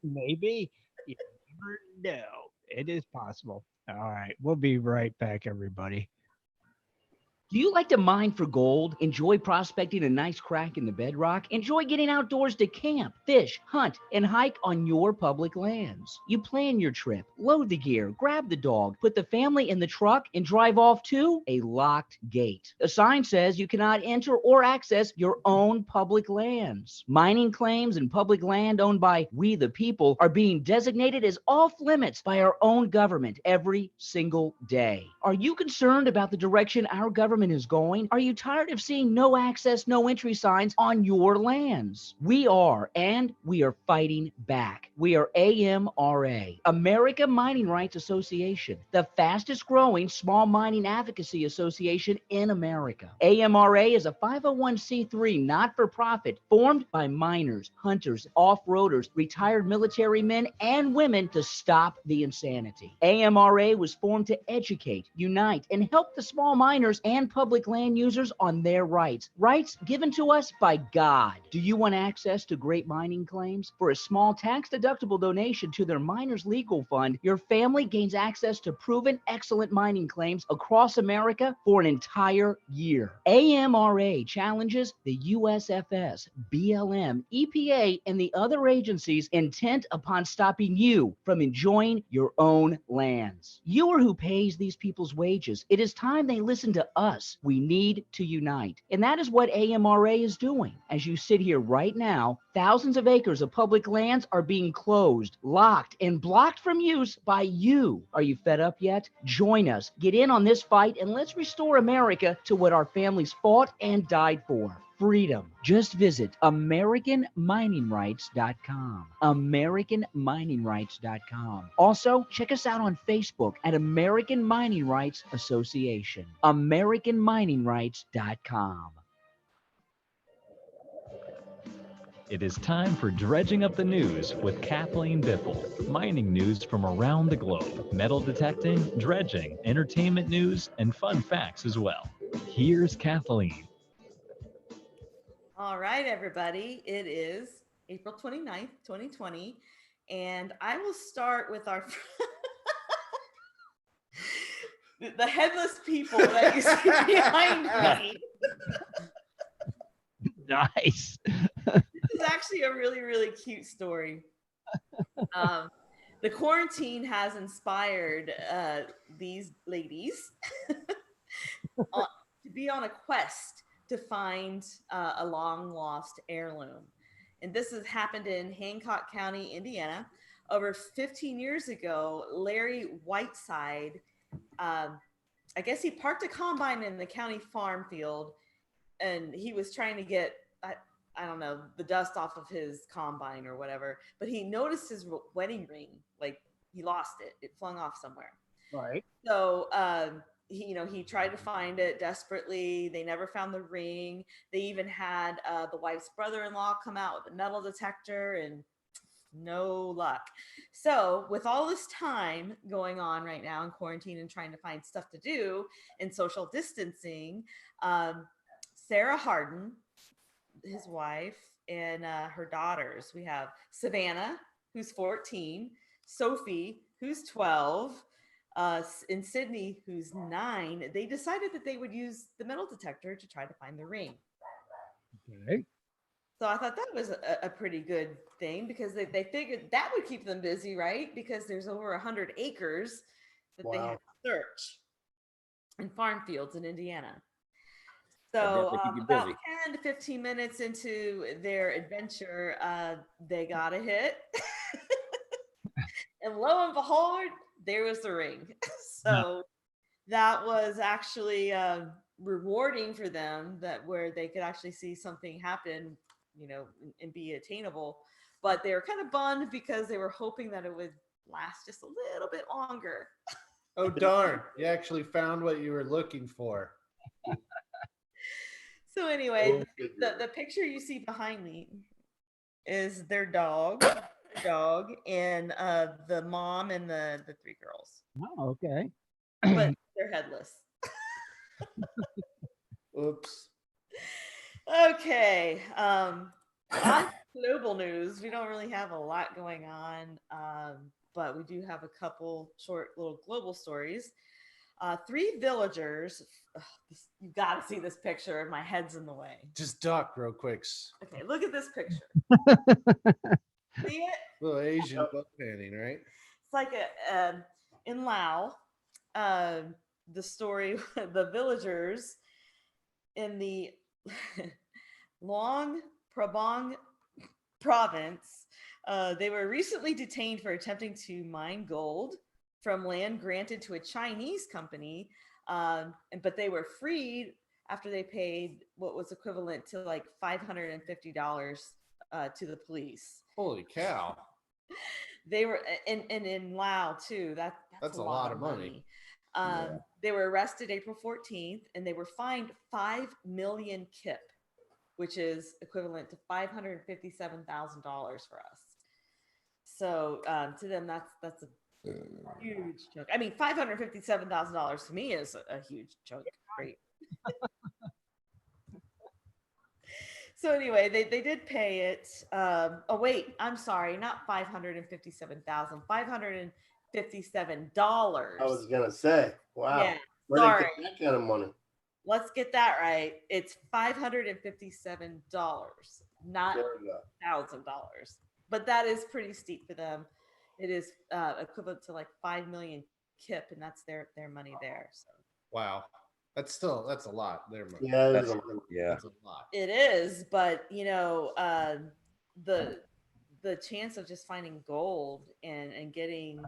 Maybe. You never know. It is possible. All right. We'll be right back, everybody. Do you like to mine for gold? Enjoy prospecting a nice crack in the bedrock? Enjoy getting outdoors to camp, fish, hunt, and hike on your public lands? You plan your trip, load the gear, grab the dog, put the family in the truck, and drive off to a locked gate. A sign says you cannot enter or access your own public lands. Mining claims and public land owned by we the people are being designated as off limits by our own government every single day. Are you concerned about the direction our government is going? Are you tired of seeing no access, no entry signs on your lands? We are, and we are fighting back. We are AMRA, America Mining Rights Association, the fastest growing small mining advocacy association in America. AMRA is a 501c3 not-for-profit formed by miners, hunters, off-roaders, retired military men and women to stop the insanity. AMRA was formed to educate, unite, and help the small miners and public land users on their rights given to us by God. Do you want access to great mining claims? For a small tax-deductible donation to their miners' legal fund, your family gains access to proven excellent mining claims across America for an entire year. AMRA challenges the USFS, BLM, EPA, and the other agencies intent upon stopping you from enjoying your own lands. You are who pays these people's wages. It is time they listen to us. We need to unite. And that is what AMRA is doing. As you sit here right now, thousands of acres of public lands are being closed, locked, and blocked from use by you. Are you fed up yet? Join us. Get in on this fight and let's restore America to what our families fought and died for. Freedom. Just visit AmericanMiningRights.com. AmericanMiningRights.com. Also, check us out on Facebook at American Mining Rights Association. AmericanMiningRights.com. It is time for Dredging Up the News with Kathleen Biffle. Mining news from around the globe, metal detecting, dredging, entertainment news, and fun facts as well. Here's Kathleen. All right, everybody. It is April 29th, 2020. And I will start with our the headless people that you see behind me. Nice. This is actually a really, really cute story. The quarantine has inspired these ladies to be on a quest to find a long lost heirloom. And this has happened in Hancock County, Indiana. Over 15 years ago, Larry Whiteside, I guess he parked a combine in the county farm field, and he was trying to get, I don't know, the dust off of his combine or whatever, but he noticed his wedding ring, like he lost it. It flung off somewhere. Right. So, he tried to find it desperately. They never found the ring. They even had the wife's brother-in-law come out with a metal detector, and no luck. So with all this time going on right now in quarantine and trying to find stuff to do and social distancing, Sarah Harden, his wife, and her daughters, we have Savannah, who's 14, Sophie, who's 12, in Sydney, who's 9, they decided that they would use the metal detector to try to find the ring. Okay. So I thought that was a pretty good thing, because they figured that would keep them busy, right? Because there's over 100 acres that they have to search in farm fields in Indiana. So about 10 to 15 minutes into their adventure, they got a hit. And lo and behold, there was the ring. So that was actually rewarding for them, where they could actually see something happen, and be attainable. But they were kind of bummed because they were hoping that it would last just a little bit longer. Oh, darn. You actually found what you were looking for. So anyway, the picture you see behind me is their dog, and the mom and the 3 girls. Oh, okay. But they're headless. Oops. Okay. On global news, we don't really have a lot going on, but we do have a couple short little global stories. 3 villagers. You got to see this picture, and my head's in the way. Just duck real quick. Okay, look at this picture. See it? Little Asian book panning, right? It's like in Laos, the story, the villagers in the Luang Prabang province, they were recently detained for attempting to mine gold from land granted to a Chinese company, but they were freed after they paid what was equivalent to like $550 to the police. Holy cow. They were in Laos too. That's a lot of money. They were arrested April 14th, and they were fined 5 million kip, which is equivalent to $557,000 for us. So to them, that's a huge chunk. I mean, $557,000 to me is a huge chunk. Great. So anyway, they did pay it. Oh wait, I'm sorry, not $557,000, $557. I was gonna say, wow. Yeah, Where sorry. they get that kind of money? Let's get that right. It's $557, not $1,000. But that is pretty steep for them. It is equivalent to like 5 million kip, and that's their money there. So wow. That's a lot. Their money. Yeah, that's a lot. It is, but the chance of just finding gold and getting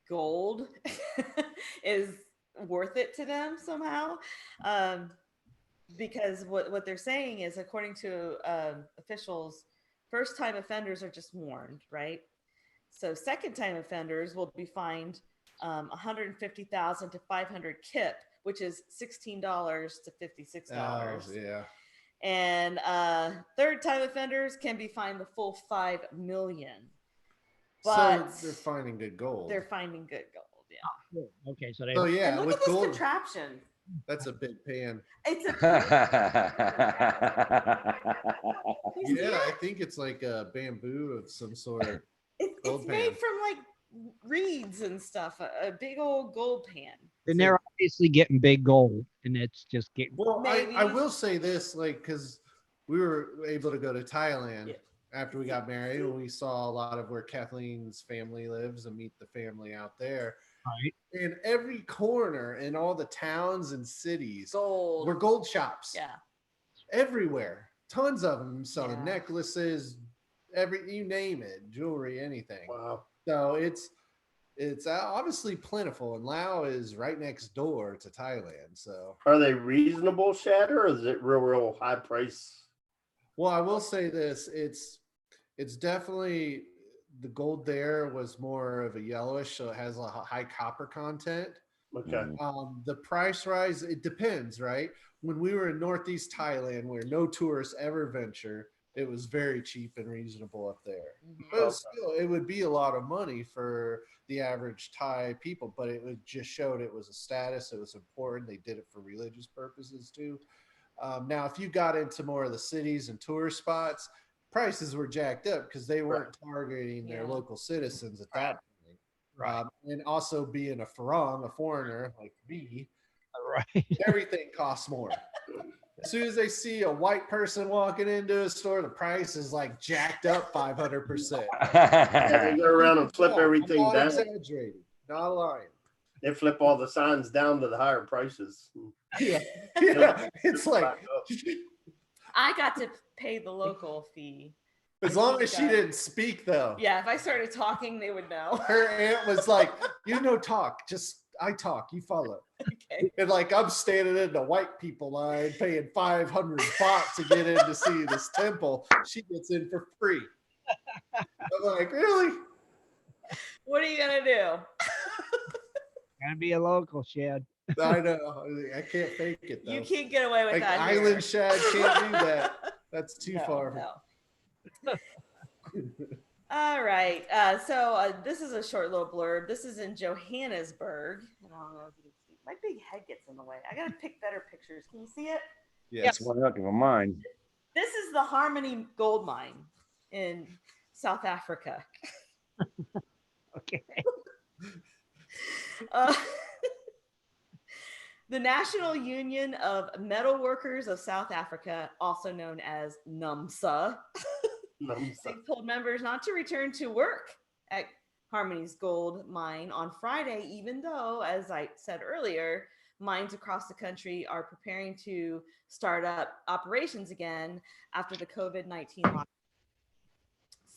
gold is worth it to them somehow, because what they're saying is, according to officials, first-time offenders are just warned, right? So second-time offenders will be fined $150,000 to $500 kip, which is $16 to $56. Oh, yeah. And third-time offenders can be fined the full $5 million. But so they're finding good gold. they're finding good gold. Yeah. Okay, so they So yeah, And look with at this gold, contraption. that's a big pan. It's a You see Yeah, I it? think it's like a bamboo of some sort. It's Gold made pan. from like reeds and stuff. A big old gold pan. and they're obviously getting big gold, and it's just getting. Well, Maybe. I will say this, like, because we were able to go to Thailand Yeah. after we got married, and we saw a lot of where Kathleen's family lives and meet the family out there. Right. In every corner in all the towns and cities Gold. were gold shops. Yeah. Everywhere. Tons of them selling Yeah. necklaces, you name it, jewelry, anything. Wow. So it's obviously plentiful, and Laos is right next door to Thailand. So, Are they reasonable, Shad, or is it real high price? well, I will say this: it's definitely the gold there was more of a yellowish, so it has a high copper content. Okay. The price rise, it depends, right? When we were in Northeast Thailand, where no tourists ever venture, it was very cheap and reasonable up there. But still, it would be a lot of money for the average Thai people, but it would just showed it was a status. It was important. They did it for religious purposes too. Now, if you got into more of the cities and tourist spots, prices were jacked up because they weren't targeting their local citizens at that point. Right. And also being a foreigner like me, Right. everything costs more. As soon as they see a white person walking into a store, the price is like jacked up 500%. Yeah, they go around and flip everything I'm not down. exaggerating, not lying. They flip all the signs down to the higher prices. Yeah, it's like I got to pay the local fee. as long as she didn't speak though. Yeah, if I started talking, they would know. Her aunt was like, talk, just I talk, you follow. Okay. And like I'm standing in the white people line paying 500 baht to get in to see this temple. She gets in for free. I'm like, really? What are you gonna do? Gotta be a local, Shad. I know. I can't fake it though. You can't get away with Like that. Island here. Shad can't do that. That's too No, far. no. All right. So this is a short little blurb. This is in Johannesburg. I don't know if you can see. My big head gets in the way. I gotta pick better pictures. Can you see it? Yes, one heck of a mind. This is the Harmony Gold Mine in South Africa. Okay. The National Union of Metal Workers of South Africa, also known as NUMSA, they told members not to return to work at Harmony's gold mine on Friday, even though, as I said earlier, mines across the country are preparing to start up operations again after the COVID-19 lockdown.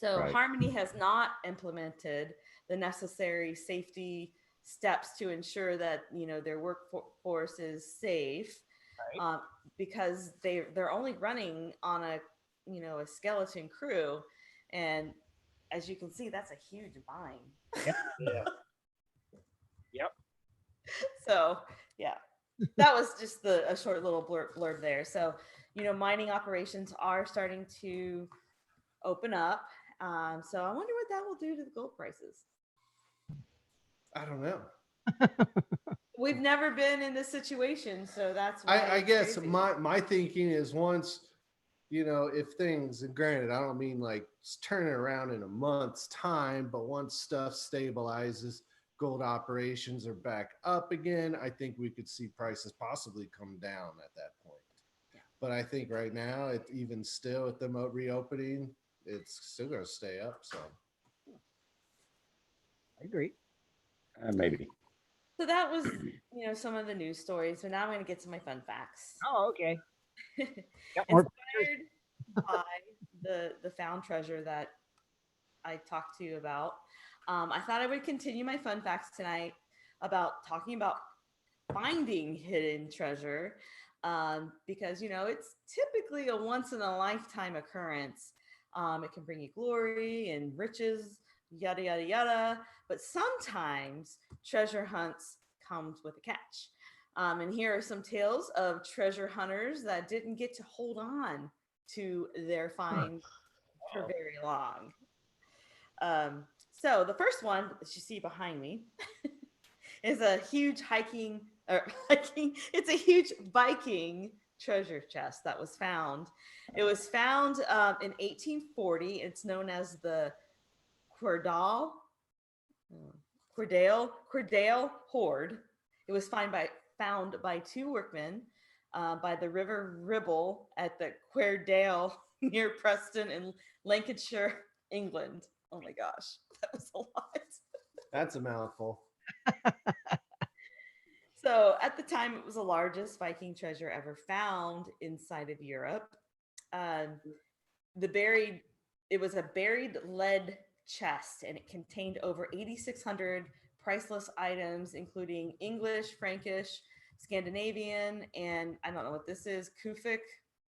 So Right. Harmony has not implemented the necessary safety steps to ensure that their workforce is safe, because they're only running on a skeleton crew, and as you can see, that's a huge mine. Yeah. Yep. So yeah, that was just a short little blurb there. So mining operations are starting to open up. So I wonder what that will do to the gold prices. I don't know. We've never been in this situation, so that's why I it's guess crazy. my thinking is once, if things, and granted, I don't mean like turn it around in a month's time, but once stuff stabilizes, gold operations are back up again, I think we could see prices possibly come down at that point. But I think right now, even still with them reopening, it's still going to stay up. So I agree. Maybe. So that was, some of the news stories. So now I'm going to get to my fun facts. Oh, okay. Got more Inspired by the found treasure that I talked to you about, I thought I would continue my fun facts tonight about talking about finding hidden treasure, because it's typically a once in a lifetime occurrence. It can bring you glory and riches, yada yada yada, but sometimes treasure hunts comes with a catch. And here are some tales of treasure hunters that didn't get to hold on to their find for very long. So the first one that you see behind me is a huge it's a huge Viking treasure chest that was found. It was found in 1840. It's known as the Cordale hoard. It was found by two workmen by the River Ribble at the Querdale near Preston in Lancashire, England. Oh my gosh, that was a lot. That's a mouthful. So at the time, it was the largest Viking treasure ever found inside of Europe. It was a buried lead chest, and it contained over 8,600 priceless items, including English, Frankish, Scandinavian, and I don't know what this is, Kufic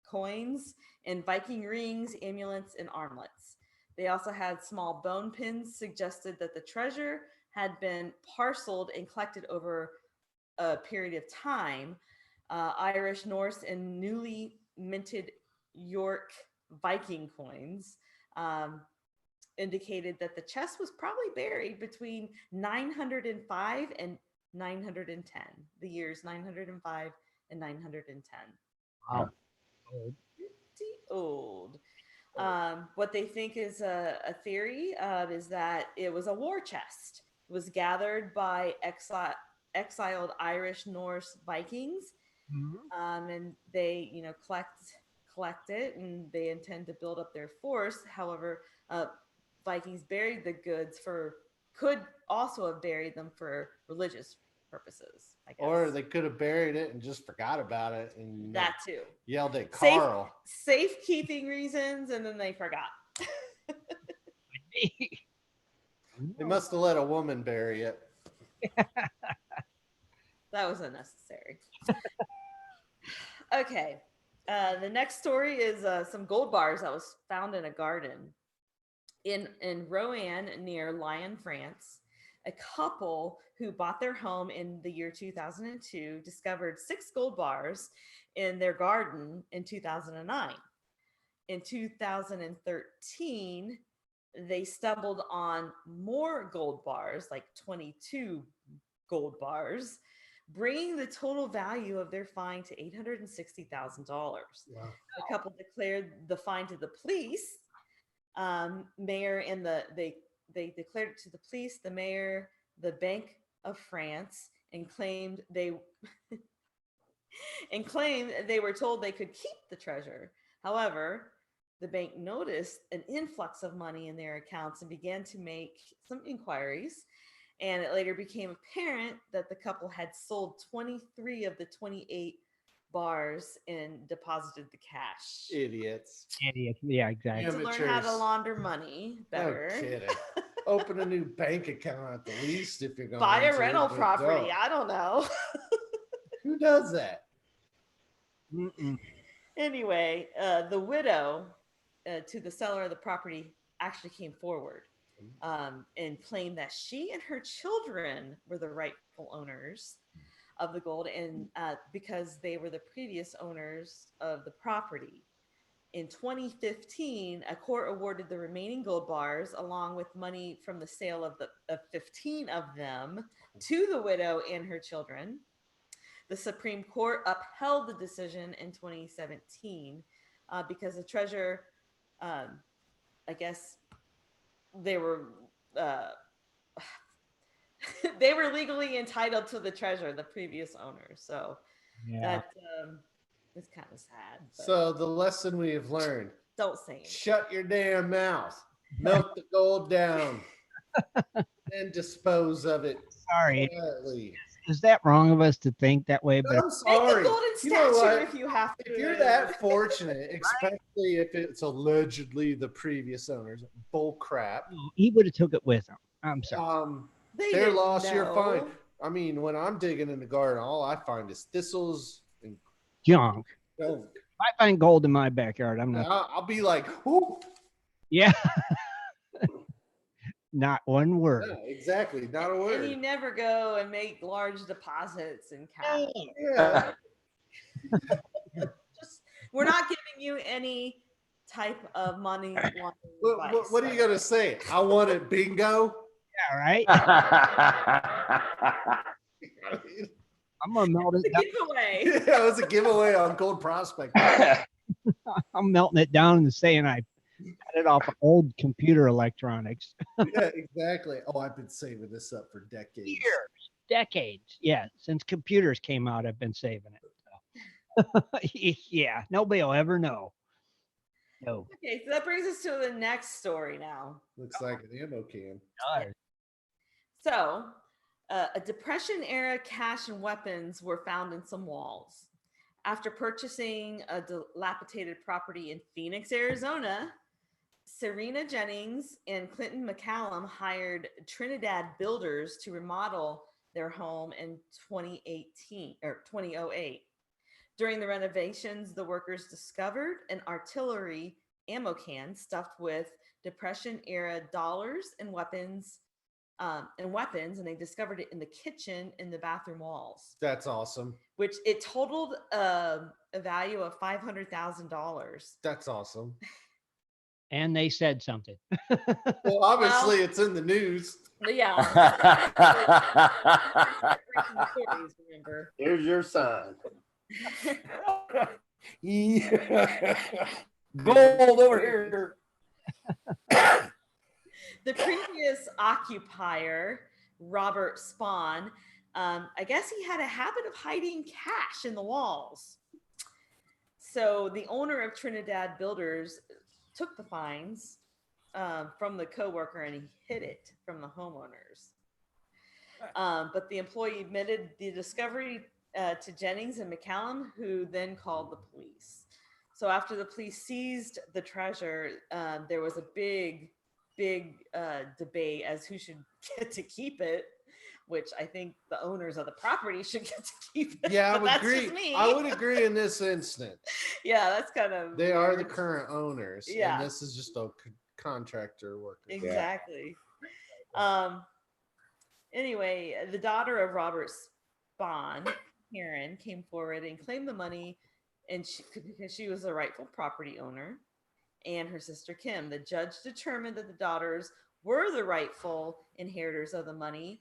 coins, and Viking rings, amulets, and armlets. They also had small bone pins, suggested that the treasure had been parceled and collected over a period of time. Irish, Norse, and newly minted York Viking coins indicated that the chest was probably buried between 905 and 910, the years 905 and 910. Wow. Pretty old. What they think is a theory is that it was a war chest. It was gathered by exiled Irish, Norse Vikings, and they, collect it, and they intend to build up their force. However, Vikings buried the goods could also have buried them for religious purposes, I guess. Or they could have buried it and just forgot about it and that too. Yelled at Carl. Safekeeping reasons, and then they forgot. They must have let a woman bury it. That was unnecessary. Okay. The next story is some gold bars that was found in a garden in Roanne near Lyon, France. A couple who bought their home in the year 2002 discovered 6 gold bars in their garden in 2009. In 2013, they stumbled on more gold bars, like 22 gold bars, bringing the total value of their find to $860,000. Wow. The couple declared the find to the police. Mayor and they declared it to the police, the mayor, the Bank of France, and claimed they were told they could keep the treasure. However, the bank noticed an influx of money in their accounts and began to make some inquiries. And it later became apparent that the couple had sold 23 of the 28 bars and deposited the cash. Idiots. Yeah, exactly. To learn how to launder money better. No kidding. Open a new bank account at the least if you're going buy a to, rental but property. don't. I don't know. Who does that? Anyway, the widow to the seller of the property actually came forward and claimed that she and her children were the rightful owners of the gold, and because they were the previous owners of the property. In 2015, a court awarded the remaining gold bars along with money from the sale of 15 of them to the widow and her children. The Supreme Court upheld the decision in 2017 because the treasure, I guess, they were legally entitled to the treasure, the previous owners. So that is kind of sad. So the lesson we have learned: don't say it. Shut your damn mouth. Melt the gold down, and dispose of it. Sorry. Quietly. Is that wrong of us to think that way? But I'm sorry. Make a golden statue if you have to. If you're that fortunate, especially if it's allegedly the previous owners, bull crap. He would have took it with him. I'm sorry. They're lost. You're fine. I mean, when I'm digging in the garden, all I find is thistles and junk. If I find gold in my backyard, I'm not. I'll be like, ooh. Yeah. Not one word. Yeah, exactly. Not a And you word. never go and make large deposits in cash. Yeah. Just, we're not giving you any type of money laundering advice. What are you gonna say? I want it bingo. Yeah, right. I'm gonna melt it down. Giveaway. Yeah, it was a giveaway on Gold Prospect. I'm melting it down and saying I got it off of old computer electronics. Yeah, exactly. Oh, I've been saving this up for decades. Decades. Yeah, since computers came out, I've been saving it. So. Yeah, nobody will ever know. No. Okay, so that brings us to the next story now. Looks like an ammo can. So, a Depression era cash and weapons were found in some walls. After purchasing a dilapidated property in Phoenix, Arizona, Serena Jennings and Clinton McCallum hired Trinidad builders to remodel their home in 2008. During the renovations, the workers discovered an artillery ammo can stuffed with Depression era dollars and weapons, and they discovered it in the kitchen in the bathroom walls. That's awesome. Which it totaled a value of $500,000. That's awesome. And they said something. Well, obviously, it's in the news. Yeah. Remember. Here's your sign. Yeah. Gold over here. The previous occupier, Robert Spahn, I guess he had a habit of hiding cash in the walls. So the owner of Trinidad Builders took the finds from the coworker and he hid it from the homeowners. But the employee admitted the discovery to Jennings and McCallum, who then called the police. So after the police seized the treasure, there was a big debate as who should get to keep it, which I think the owners of the property should get to keep it. Yeah, I but would that's agree. just me. I would agree in this instance. Yeah, that's kind of They are the weird. current owners. Yeah. And this is just a contractor worker. Exactly. Anyway, the daughter of Robert Spahn, Karen, came forward and claimed the money, and because she was the rightful property owner, and her sister Kim. The judge determined that the daughters were the rightful inheritors of the money,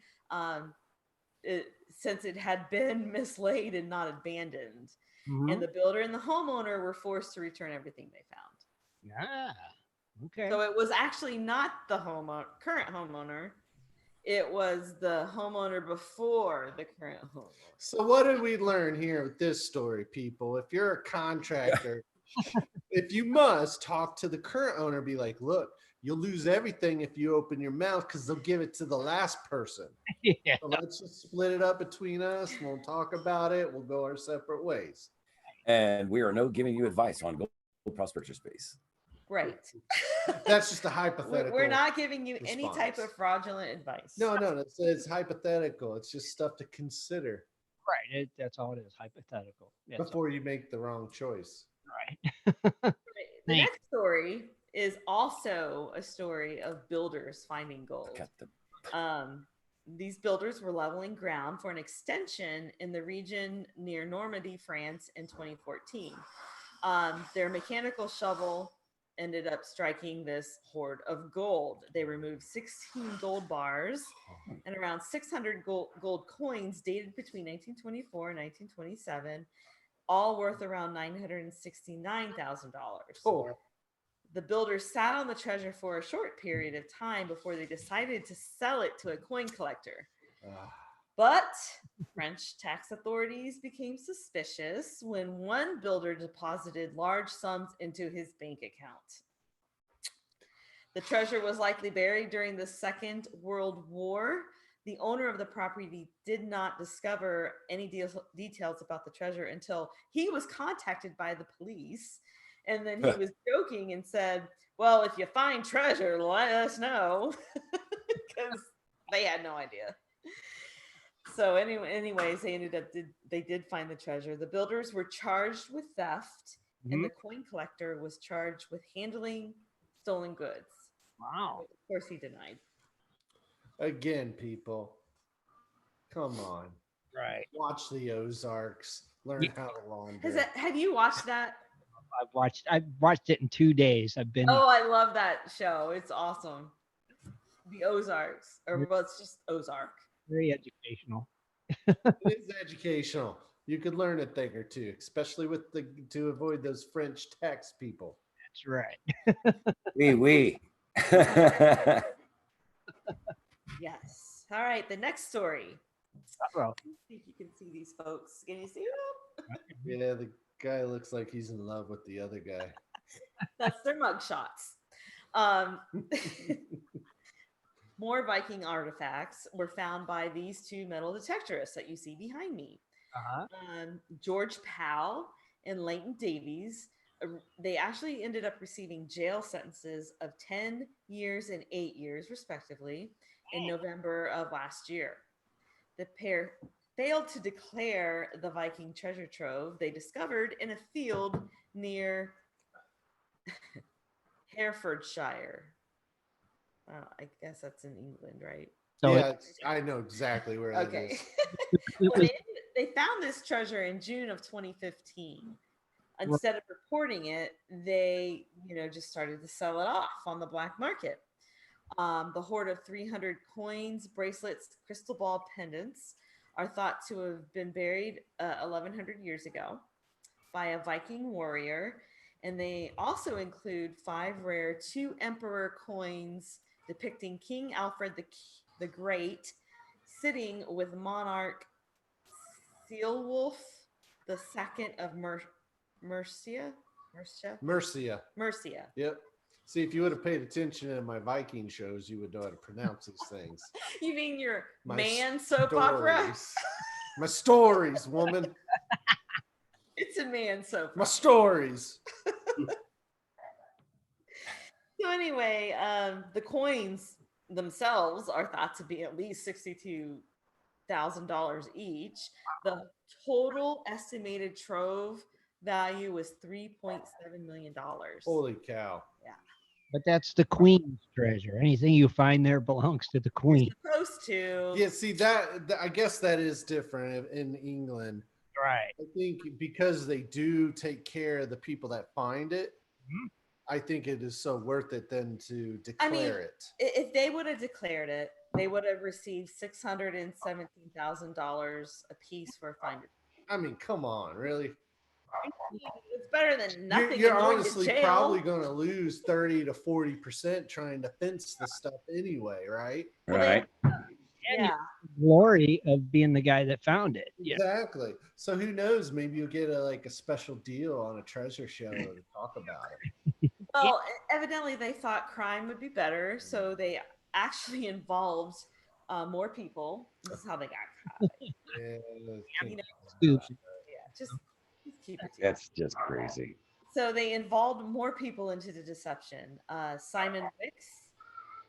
since it had been mislaid and not abandoned. Mhm. And the builder and the homeowner were forced to return everything they found. Yeah. Okay. So it was actually not the current homeowner. It was the homeowner before the current homeowner. So what did we learn here with this story, people? If you're a contractor, if you must talk to the current owner, be like, look, you'll lose everything if you open your mouth because they'll give it to the last person. Yeah. So let's just split it up between us. We'll talk about it. We'll go our separate ways. And we are no giving you advice on gold prospector space. Right. That's just a hypothetical. We're not giving you any response. type of fraudulent advice. No, it's hypothetical. It's just stuff to consider Right. That's all it is. Hypothetical. That's all. before you make the wrong choice. Right. The Thanks. next story is also a story of builders finding gold. Got the- These builders were leveling ground for an extension in the region near Normandy, France in 2014. Their mechanical shovel ended up striking this hoard of gold. They removed 16 gold bars and around 600 gold coins dated between 1924 and 1927, all worth around $969,000. Oh. The builders sat on the treasure for a short period of time before they decided to sell it to a coin collector. But French tax authorities became suspicious when one builder deposited large sums into his bank account. The treasure was likely buried during the Second World War. The owner of the property did not discover any details about the treasure until he was contacted by the police. And then he was joking and said, well, if you find treasure, let us know. Because they had no idea. So anyways, they did find the treasure. The builders were charged with theft, and the coin collector was charged with handling stolen goods. Wow. Of course, he denied. Again, people, come on. Right. Watch the Ozarks. Learn how to launder. Have you watched that? I've watched it in 2 days. I've been Oh, I love that show. It's awesome. The Ozarks, or well, it's just Ozark. very educational. It is educational. You could learn a thing or two, especially with to avoid those French tax people. That's right. We. Yes. All right. The next story. Uh-oh. I think you can see these folks. Can you see them? Yeah, the guy looks like he's in love with the other guy. That's their mug shots. More Viking artifacts were found by these two metal detectorists that you see behind me. Uh-huh. George Powell and Leighton Davies. They actually ended up receiving jail sentences of 10 years and 8 years, respectively, in November of last year. The pair failed to declare the Viking treasure trove they discovered in a field near Herefordshire. I guess that's in England, right? So yeah, I know exactly where that Okay. is. Well, they found this treasure in June of 2015. Instead of reporting it, they, just started to sell it off on the black market. The hoard of 300 coins, bracelets, crystal ball pendants are thought to have been buried 1,100 years ago by a Viking warrior. And they also include 5 rare 2 emperor coins depicting King Alfred the Great sitting with monarch Ceolwulf II of Mercia. Yep. See, if you would have paid attention in my Viking shows, you would know how to pronounce these things. You mean your My man soap opera? stories. My stories, woman. It's a man soap My opera. stories. So anyway, the coins themselves are thought to be at least $62,000 each. The total estimated trove value was $3.7 million. Holy cow. Yeah. but that's the queen's treasure. Anything you find there belongs to the queen. Supposed to. Yeah, see that I guess that is different in England. Right. I think because they do take care of the people that find it, I think it is so worth it then to declare it. If they would have declared it, they would have received $617,000 a piece for finding. I mean, come on, really? It's better than nothing. You're and going to honestly jail. probably going to lose 30 to 40% trying to fence the stuff anyway, right? Right. Yeah. Glory of being the guy that found it. Yeah. Exactly. So who knows? Maybe you'll get a special deal on a treasure show to talk about it. Well, evidently they thought crime would be better, so they actually involved more people. This is how they got caught. Just keep it. That's just crazy. So they involved more people into the deception. Simon Wicks,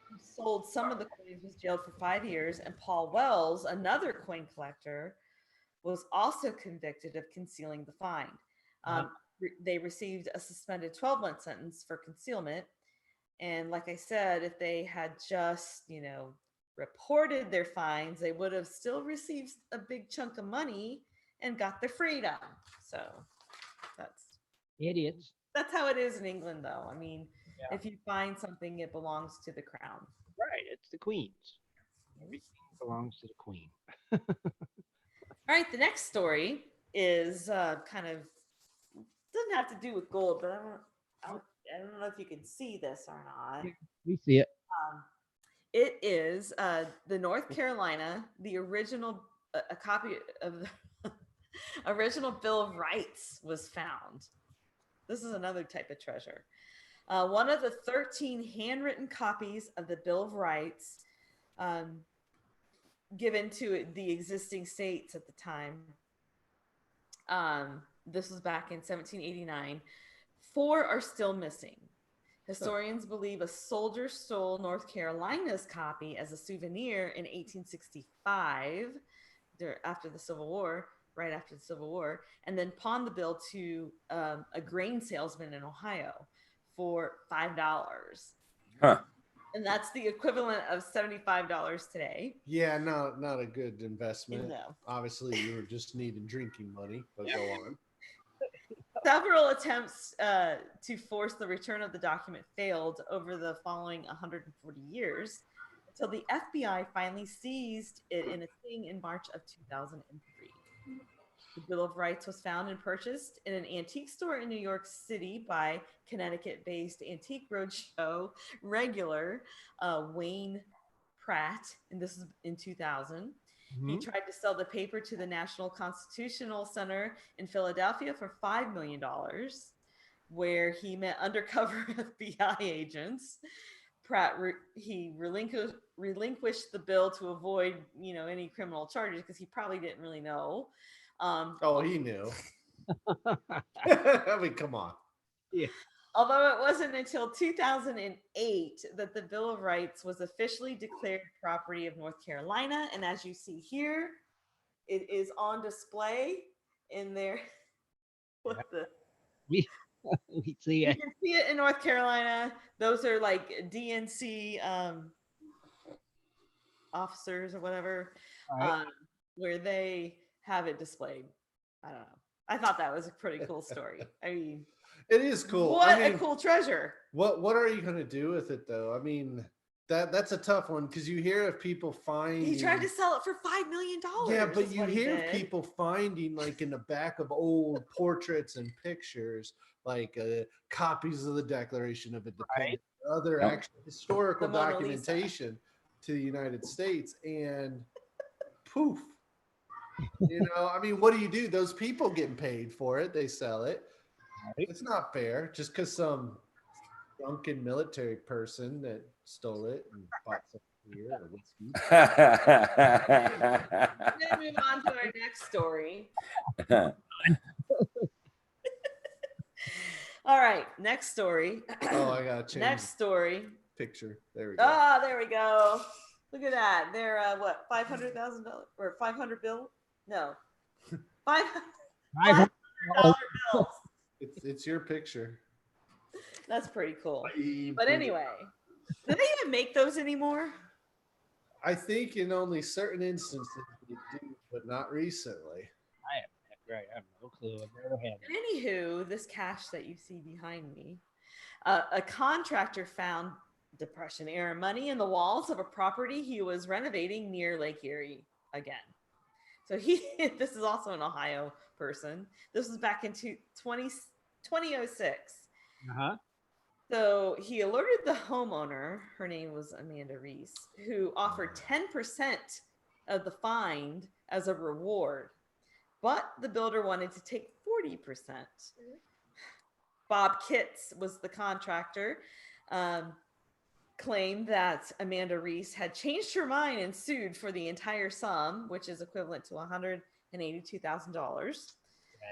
who sold some of the coins, was jailed for 5 years, and Paul Wells, another coin collector, was also convicted of concealing the find. They received a suspended 12-month sentence for concealment. And like I said, if they had just, reported their finds, they would have still received a big chunk of money and got their freedom. So Idiots. that's how it is in England, though. I mean, if you find something, it belongs to the crown. Right. It's the queen's. Everything belongs to the queen. All right. The next story is kind of doesn't have to do with gold, but I don't know if you can see this or not. We see it. It is the North Carolina, the original, a copy of the original Bill of Rights was found. This is another type of treasure. One of the 13 handwritten copies of the Bill of Rights given to the existing states at the time. This was back in 1789. 4 are still missing. Historians believe a soldier stole North Carolina's copy as a souvenir in 1865, after the Civil War, right after the Civil War, and then pawned the bill to a grain salesman in Ohio for $5. Huh. And that's the equivalent of $75 today. Yeah, not a good investment. No. Obviously, you were just needing drinking money, but go on. Several attempts to force the return of the document failed over the following 140 years until the FBI finally seized it in a thing in March of 2003. The Bill of Rights was found and purchased in an antique store in New York City by Connecticut-based Antique Roadshow regular Wayne Pratt, and this is in 2000. He tried to sell the paper to the National Constitutional Center in Philadelphia for $5 million, where he met undercover FBI agents. Pratt he relinquished the bill to avoid, any criminal charges because he probably didn't really know. He knew. I mean, come on. Yeah. Although it wasn't until 2008 that the Bill of Rights was officially declared property of North Carolina. And as you see here, it is on display in there. We see You it. can see it in North Carolina. Those are like DNC officers or whatever, Right. where they have it displayed. I don't know. I thought that was a pretty cool story. I mean, It is cool. what a cool treasure. What are you gonna do with it though? I mean, that's a tough one because you hear of people finding. He tried to sell it for $5 million. Yeah, but you hear of people finding like in the back of old portraits and pictures, like copies of the Declaration of Independence, other actual historical documentation to the United States, and poof. I mean, what do? Those people getting paid for it. They sell it. It's not fair just because some drunken military person that stole it and bought some beer or whiskey. Then move on to our next story. All right, next story. Oh, I gotta change Next story. picture. There we go. Ah, there we go. Look at that. They're what, $500,000 or 500 bill? No, $500 bills. It's your picture. That's pretty cool. But anyway, do they even make those anymore? I think in only certain instances they do, but not recently. I have no clue. I've never had it. Anywho, this cache that you see behind me, a contractor found Depression era money in the walls of a property he was renovating near Lake Erie again. So this is also an Ohio person. This was back in 2006. So he alerted the homeowner, her name was Amanda Reese, who offered 10% of the find as a reward. But the builder wanted to take 40%. Bob Kitts was the contractor. Claimed that Amanda Reese had changed her mind and sued for the entire sum, which is equivalent to $182,000.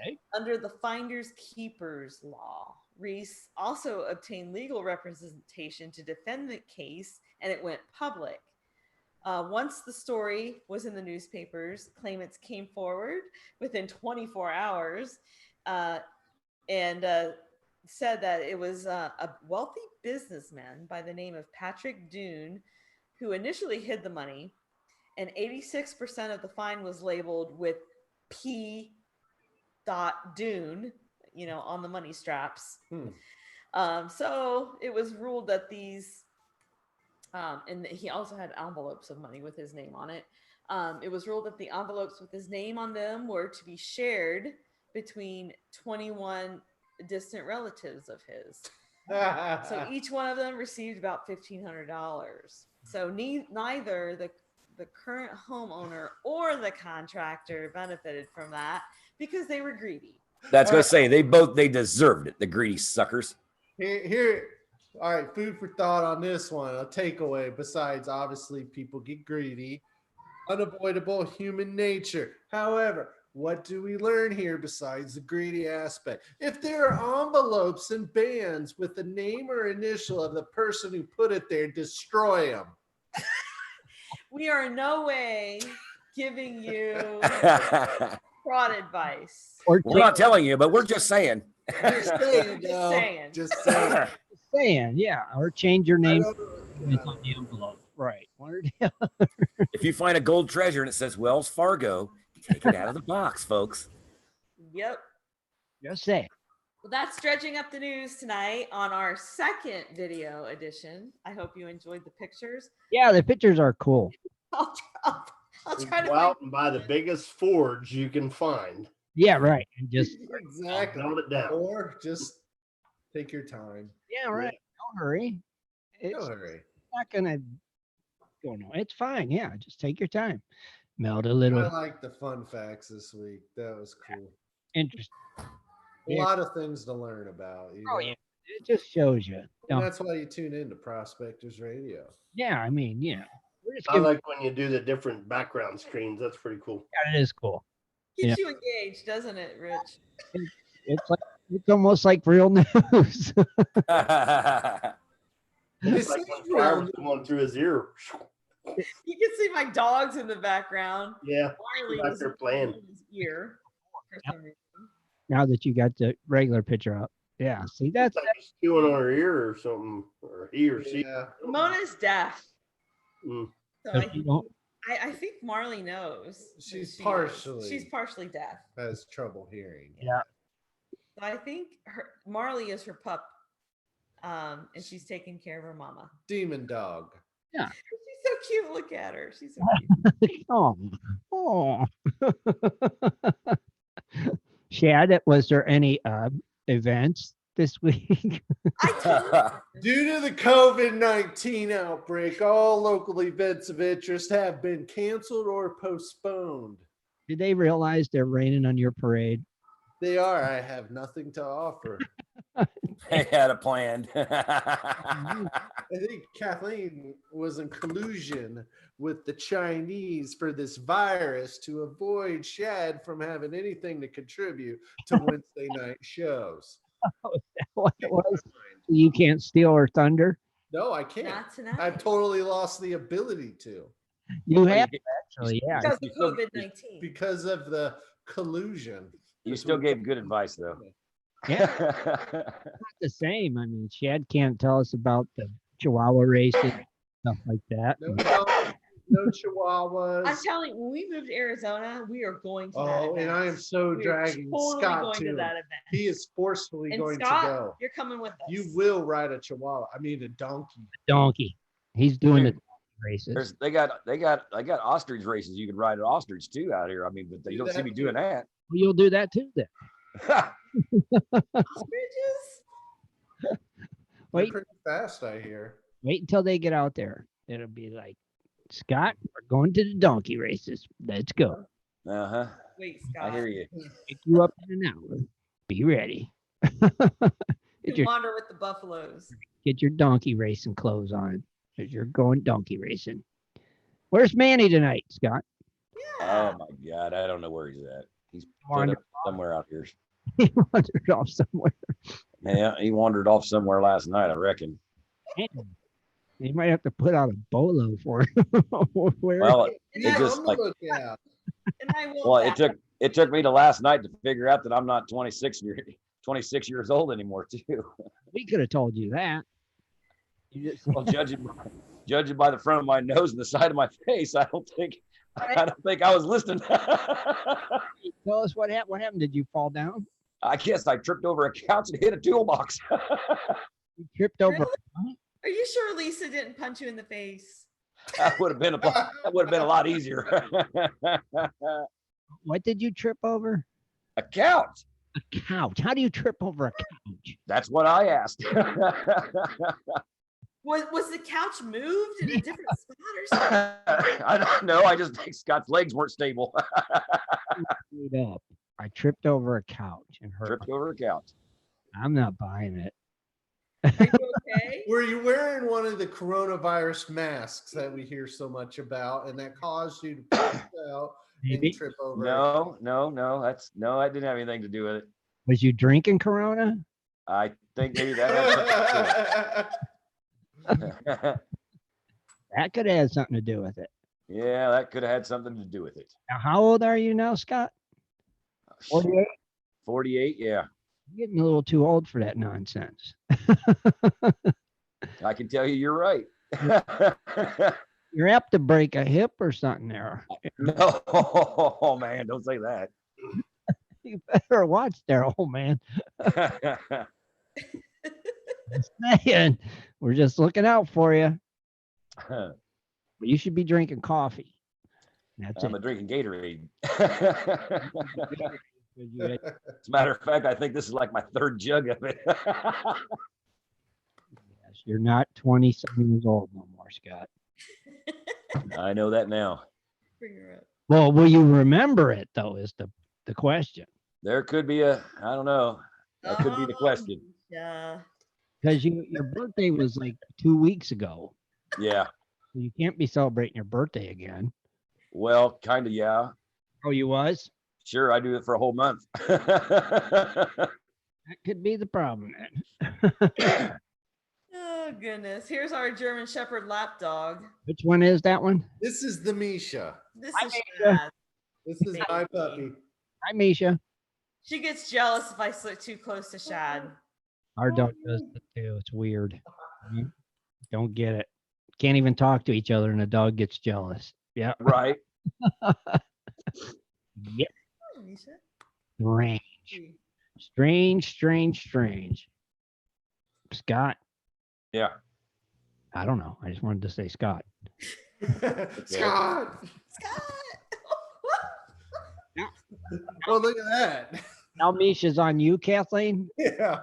Okay. Under the Finders Keepers law. Reese also obtained legal representation to defend the case, and it went public. Once the story was in the newspapers, claimants came forward within 24 hours and said that it was a wealthy businessman by the name of Patrick Dune who initially hid the money, and 86% of the fine was labeled with P. Dune, on the money straps. So it was ruled that these, and he also had envelopes of money with his name on it. It was ruled that the envelopes with his name on them were to be shared between 21 distant relatives of his. So each one of them received about $1,500. So neither the current homeowner or the contractor benefited from that because they were greedy. That's going to say they deserved it. The greedy suckers. Here, all right, food for thought on this one. A takeaway besides obviously people get greedy, unavoidable human nature. However, what do we learn here besides the greedy aspect? If there are envelopes and bands with the name or initial of the person who put it there, destroy them. We are in no way giving you fraud advice. We're not telling you, but we're just saying. Just saying. Just saying. Just saying. Saying, yeah, or change your name. It's on the envelope. Right. If you find a gold treasure and it says Wells Fargo, take it out of the box, folks. Yep. Just say. Well, that's dredging up the news tonight on our second video edition. I hope you enjoyed the pictures. Yeah, the pictures are cool. I'll try to Go out and buy the biggest forge you can find. Yeah, right. And just Exactly. Melt it down. Or just take your time. yeah, right. Don't hurry. It's No hurry. not gonna go no. It's fine. Yeah, just take your time. Melt a I little. like the fun facts this week. That was cool. Interesting. A lot of things to learn about. You Oh know? yeah, it just shows you. And that's why you tune in to Prospectors Radio. Yeah, I mean, we're just I giving, like when you do the different background screens. That's pretty cool. yeah, it is cool. keeps you engaged, doesn't it, Rich? It's almost like real news. It's like when fire was going through his ear. You can see my dogs in the background. Yeah, Wiley back was there playing. in his ear. For some reason. Now that you got the regular picture up. Yeah, see that's It's like he's chewing on her ear or something, or he or she. Yeah. Mona's deaf. Mm. So if you don't- I think Marley knows. that She's she partially- is. She's partially deaf. Has trouble hearing. Yeah. So I think Marley is her pup. And she's taking care of her mama. Demon dog. She's so cute. Look at her. She's so cute. oh. Shad, was there any events this week? Due to the COVID-19 outbreak, all local events of interest have been canceled or postponed. Did they realize they're raining on your parade? They are. I have nothing to offer. They had a plan. I think Kathleen was in collusion with the Chinese for this virus to avoid Shad from having anything to contribute to Wednesday night shows. What it was? You can't steal her thunder? No, I can't. Not tonight. I've totally lost the ability to You have actually, yeah. because of COVID-19. because of the collusion. You still gave good advice, though. Yeah, not the same. I mean, Shad can't tell us about the Chihuahua racing, stuff like that. No chihuahuas. I'm telling you, when we moved to Arizona, we are going to that Oh, event. and I am so We are dragging totally Scott going to to. that event. He is forcefully And going Scott, to go. you're coming with us. You will ride a chihuahua. I mean a donkey. Donkey. He's doing the races. They got ostrich races. You can ride an ostrich too out here. I mean, but they Do don't see that me too. doing that. Well, you'll do that too then. Ostriches? They're Wait. pretty fast, I hear. Wait until they get out there. It'll be like, Scott, we're going to the donkey races. Let's go. Uh-huh. Wait, Scott. I hear you. Pick you up in an hour. Be ready. You Get your, wander with the buffaloes. get your donkey racing clothes on because you're going donkey racing. Where's Manny tonight, Scott? Yeah. Oh my God, I don't know where he's at. He's put Wandered up somewhere out here. He wandered off somewhere. Yeah, he wandered off somewhere last night, I reckon. Man, you might have to put out a bolo for him. Where? Well, And it I just will- like Yeah. and I will well, back- it took me to last night to figure out that I'm not 26 years old anymore too. We could have told you that. You just, Well, judging by the front of my nose and the side of my face, I don't think I was listening. tell us what happened. What happened? Did you fall down? I guess I tripped over a couch and hit a toolbox. You tripped over. Really? Are you sure Lisa didn't punch you in the face? That would have been a lot easier. What did you trip over? A couch. A couch. How do you trip over a couch? That's what I asked. Was the couch moved in a different spot or something? I don't know. I just think Scott's legs weren't stable. Straight up. I tripped over a couch and hurt. Tripped over a couch. I'm not buying it. Are you okay? Were you wearing one of the coronavirus masks that we hear so much about and that caused you to pass out and Maybe. trip over? No. I didn't have anything to do with it. Was you drinking Corona? I think maybe that had something to That could have had something to do with it. Yeah, that could have had something to do with it. Now, how old are you now, Scott? 48? 48, yeah. You're getting a little too old for that nonsense. I can tell you you're right. You're apt to break a hip or something there. No, oh, man, don't say that. You better watch there, old man. Just saying, we're just looking out for you. But you should be drinking coffee. That's I'm it. drinking Gatorade. As a matter of fact, I think this is like my third jug of it. Yes, you're not 27 years old no more, Scott. I know that now. Bring her up. Well, will you remember it though? Is the question? There could be I don't know. That could be the question. Yeah. Because your birthday was like 2 weeks ago. Yeah. You can't be celebrating your birthday again. Well, kind of, yeah. Oh, you was? Sure, I do it for a whole month. That could be the problem then. Oh goodness. Here's our German Shepherd lap dog. Which one is that one? This is the Misha. This Hi, is Misha. Shad. This is my puppy. Hi, Misha. She gets jealous if I sit too close to Shad. Our dog does it too. It's weird. Don't get it. Can't even talk to each other and the dog gets jealous. Yeah. Right. Yep. Oh, Misha. Strange. Scott. Yeah. I don't know. I just wanted to say Scott. Scott. Well, look at that. Now Misha's on you, Kathleen. Yeah.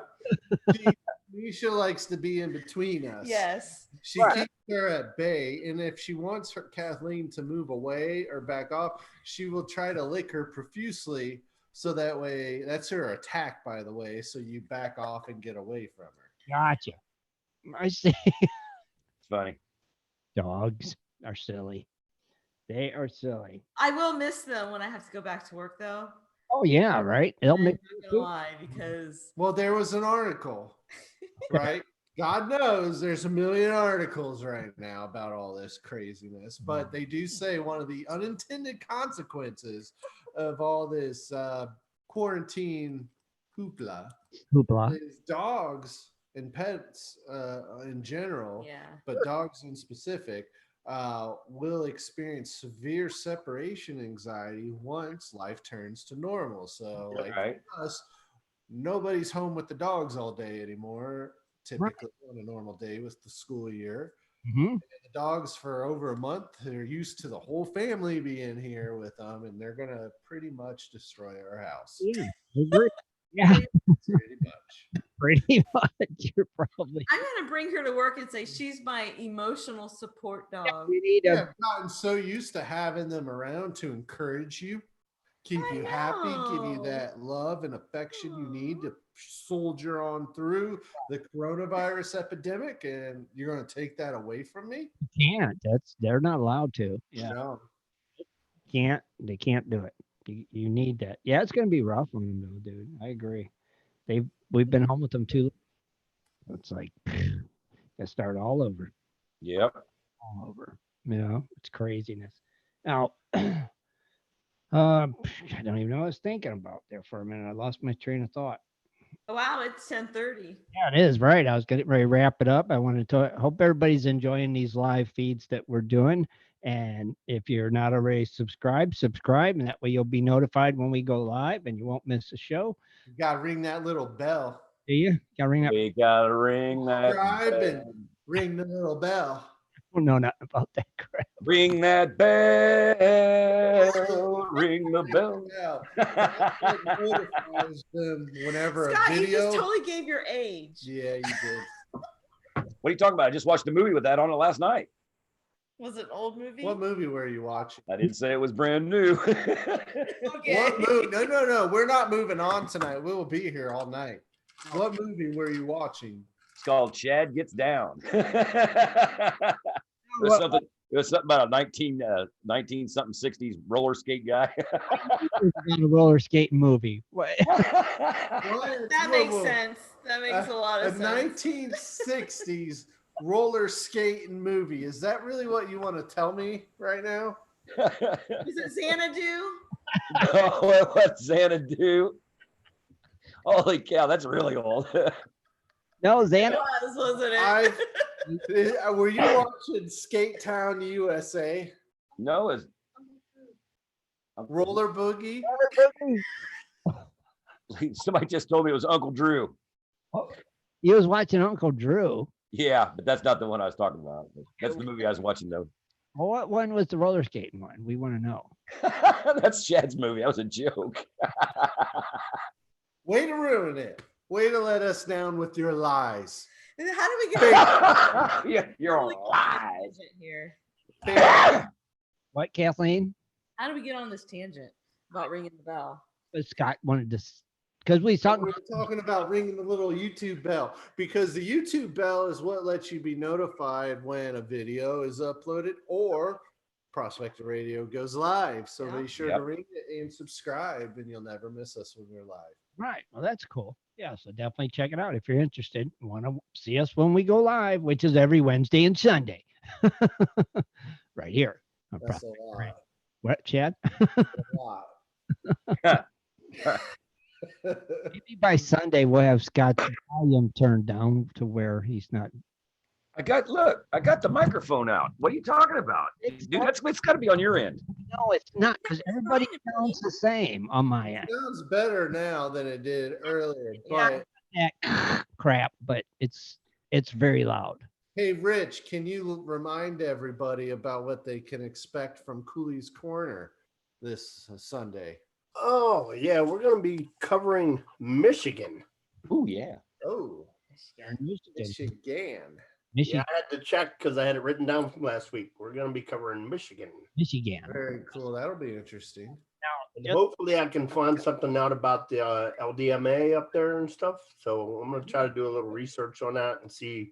Misha likes to be in between us. Yes. She keeps her at bay, and if she wants her Kathleen to move away or back off, she will try to lick her profusely. So that way, that's her attack, by the way. So you back off and get away from her. Gotcha. I see. It's funny. Dogs are silly. They are silly. I will miss them when I have to go back to work though. Oh yeah, right. They'll I'm make not gonna lie because Well, there was an article, right? God knows there's a million articles right now about all this craziness, but they do say one of the unintended consequences of all this quarantine hoopla is dogs and pets in general, yeah. but dogs in specific will experience severe separation anxiety once life turns to normal. So like Right. for us, nobody's home with the dogs all day anymore, typically on a normal day with the school year. Mm-hmm. And the dogs for over a month, they're used to the whole family being here with them, and they're gonna pretty much destroy our house. Yeah, I agree. Yeah, Pretty much. pretty much. You're probably. I'm gonna bring her to work and say she's my emotional support dog. We need Yeah, I've gotten so used to having them around to encourage you, keep I you happy, give you know. that love and affection you need to soldier on through the coronavirus epidemic, and you're going to take that away from me? Can't. They're not allowed to. Yeah, No. they can't do it. You need that. Yeah, it's gonna be rough on them though, dude. I agree. We've been home with them too. It's like gotta start all over. Yep. All over. You know, it's craziness. Now I don't even know what I was thinking about there for a minute. I lost my train of thought. Wow, it's 10:30. Yeah, it is right. I was getting ready to wrap it up. I wanted to hope everybody's enjoying these live feeds that we're doing. And if you're not already subscribe, and that way you'll be notified when we go live and you won't miss a show. You got to ring that little bell. Do you? Gotta ring that. We gotta ring that. Subscribe bell. and ring the little bell. Oh, no, nothing about that crap. Ring that bell. Ring the bell. Yeah. That notifies them whenever Scott, a you video. just totally gave your age. Yeah, you did. What are you talking about? I just watched the movie with that on it last night. Was it an old movie? What movie were you watching? I didn't say it was brand new. Okay. What movie? No. We're not moving on tonight. We will be here all night. What movie were you watching? It's called Shad Gets Down. It was something about a 19 something 60s roller skate guy. It's a roller skating movie. What? That makes sense. That makes a lot of A sense. 1960s roller skating movie. Is that really what you want to tell me right now? Is it Xanadu? Oh, what Xanadu? Holy cow, that's really old. That was It Anna. was, wasn't it? Were you watching Skate Town USA? No, it's Roller Boogie? somebody just told me it was Uncle Drew. You was watching Uncle Drew. Yeah, but that's not the one I was talking about. That's the movie I was watching though. Well, what one was the roller skating one? We want to know. That's Shad's movie. That was a joke. Way to ruin it. Way to let us down with your lies. How do we get Yeah, you're how do we get on alive. this tangent here? What, Kathleen? How do we get on this tangent about ringing the bell? But Scott wanted to, because we talked. We're talking about ringing the little YouTube bell, because the YouTube bell is what lets you be notified when a video is uploaded or Prospector Radio goes live. So Yeah. be sure to ring it and subscribe, and you'll never miss us when we're live. Right. Well, that's cool. Yeah. So definitely check it out if you're interested. Want to see us when we go live, which is every Wednesday and Sunday. Right here. on That's a Prospector lot. Radio. What, Chad? A lot. Maybe by Sunday we'll have Scott's volume turned down to where he's not. I got the microphone out. What are you talking about? Dude, it's gotta be on your end. No, it's not, because everybody sounds the same on my end. Sounds better now than it did earlier. Yeah. But That crap, but it's very loud. hey, Rich, can you remind everybody about what they can expect from Cooley's Corner this Sunday? Oh, yeah, we're going to be covering Michigan. Oh yeah. Oh, Michigan. Yeah, I had to check because I had it written down from last week. We're going to be covering Michigan. Michigan. very cool. That'll be interesting. And hopefully I can find something out about the LDMA up there and stuff. So I'm going to try to do a little research on that and see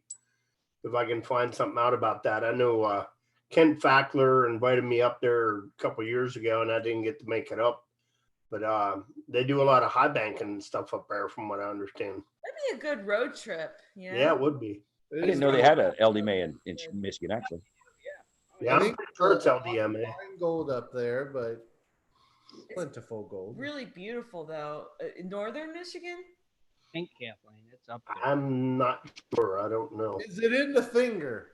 if I can find something out about that. I know Kent Fackler invited me up there a couple years ago and I didn't get to make it up. But they do a lot of high banking and stuff up there from what I understand. That'd be a good road trip. You know? Yeah, it would be. I didn't know they had a LD in Michigan actually. Yeah, I'm pretty sure it's LDMA. Fine gold up there, but plentiful gold. Really beautiful though. In northern Michigan? I think, Kathleen, it's up there. I'm not sure. I don't know. Is it in the finger?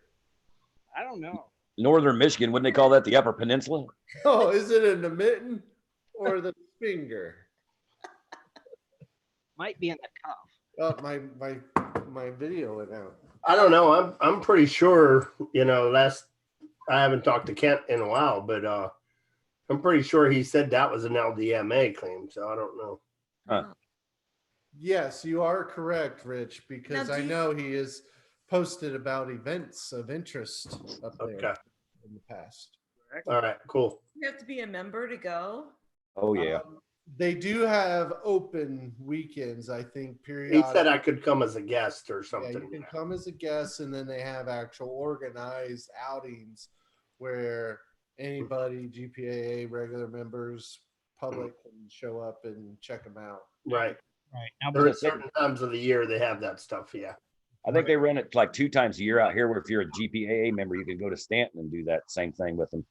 I don't know. Northern Michigan, wouldn't they call that the Upper Peninsula? Oh, is it in the mitten or the finger? Might be in the cuff. Oh, my video went out. I don't know. I'm pretty sure, I haven't talked to Kent in a while, but I'm pretty sure he said that was an LDMA claim, so I don't know. Huh. Yes, you are correct, Rich, because Now, I do you- know he has posted about events of interest up there Okay. in the past. All right, cool. You have to be a member to go. Oh yeah. They do have open weekends, I think, He periodically. said I could come as a guest or Yeah, something. you can come as a guest, and then they have actual organized outings where anybody, GPAA, regular members, public can show up and check them out. Right. Right. Now, There are certain times of the year they have that stuff, yeah. I think they run it like 2 times a year out here where if you're a GPAA member, you can go to Stanton and do that same thing with them.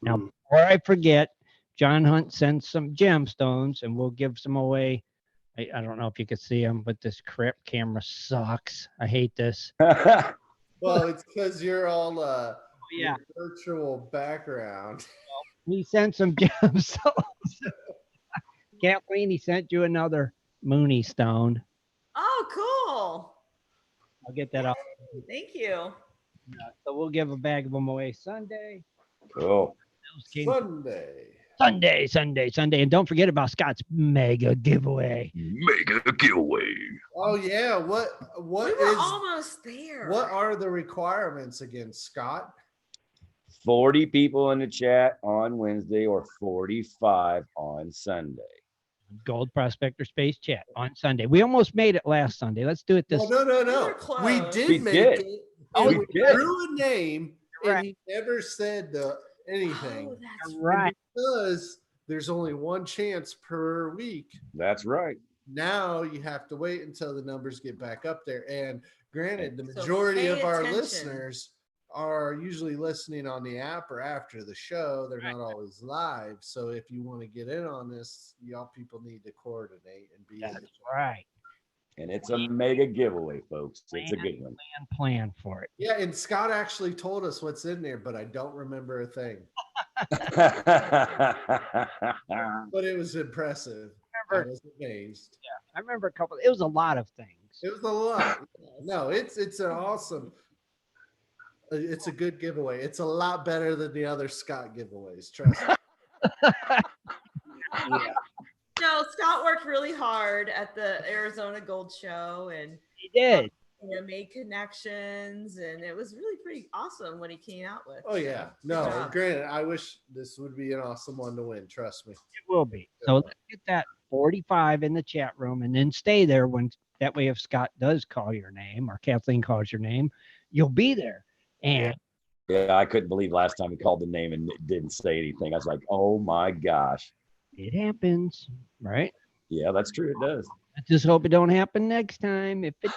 Now, Mm. before I forget, John Hunt sends some gemstones and we'll give some away. I don't know if you could see them, but this crap camera sucks. I hate this. Well, it's because you're all yeah. virtual background. He sent some gemstones. Kathleen, he sent you another Mooney stone. Oh, cool. I'll get that out. Thank you. So we'll give a bag of them away Sunday. Cool. Those came Sunday. Sunday. And don't forget about Scott's mega giveaway. Mega giveaway. Oh yeah, what We were is almost there. what are the requirements again, Scott? 40 people in the chat on Wednesday or 45 on Sunday. Gold Prospector Space Chat on Sunday. We almost made it last Sunday. Let's do it this. Oh, no. We were We close. did We make did. it. Oh, And we we did. drew a name, You're and he never said anything. Oh, that's You're right. Because there's only one chance per week. That's right. Now you have to wait until the numbers get back up there. And granted, the So majority pay of our attention. listeners are usually listening on the app or after the show. They're not always live. So if you want to get in on this, y'all people need to coordinate and be in. That's right. And it's a mega giveaway, folks. It's a good one. Plan for it. Yeah, and Scott actually told us what's in there, but I don't remember a thing. But it was impressive. I was amazed. I remember a couple. It was a lot of things. It was a lot. No, it's an awesome. It's a good giveaway. It's a lot better than the other Scott giveaways. Trust me. No, Scott worked really hard at the Arizona Gold Show, and He did. made connections, and it was really pretty awesome what he came out with. Oh yeah. No, Good job. granted, I wish this would be an awesome one to win. Trust me. It will be. So let's get that 45 in the chat room and then stay there when that way if Scott does call your name or Kathleen calls your name, you'll be there. And Yeah, I couldn't believe last time he called the name and didn't say anything. I was like, oh my gosh. it happens, right? Yeah, that's true. It does. I just hope it don't happen next time. If it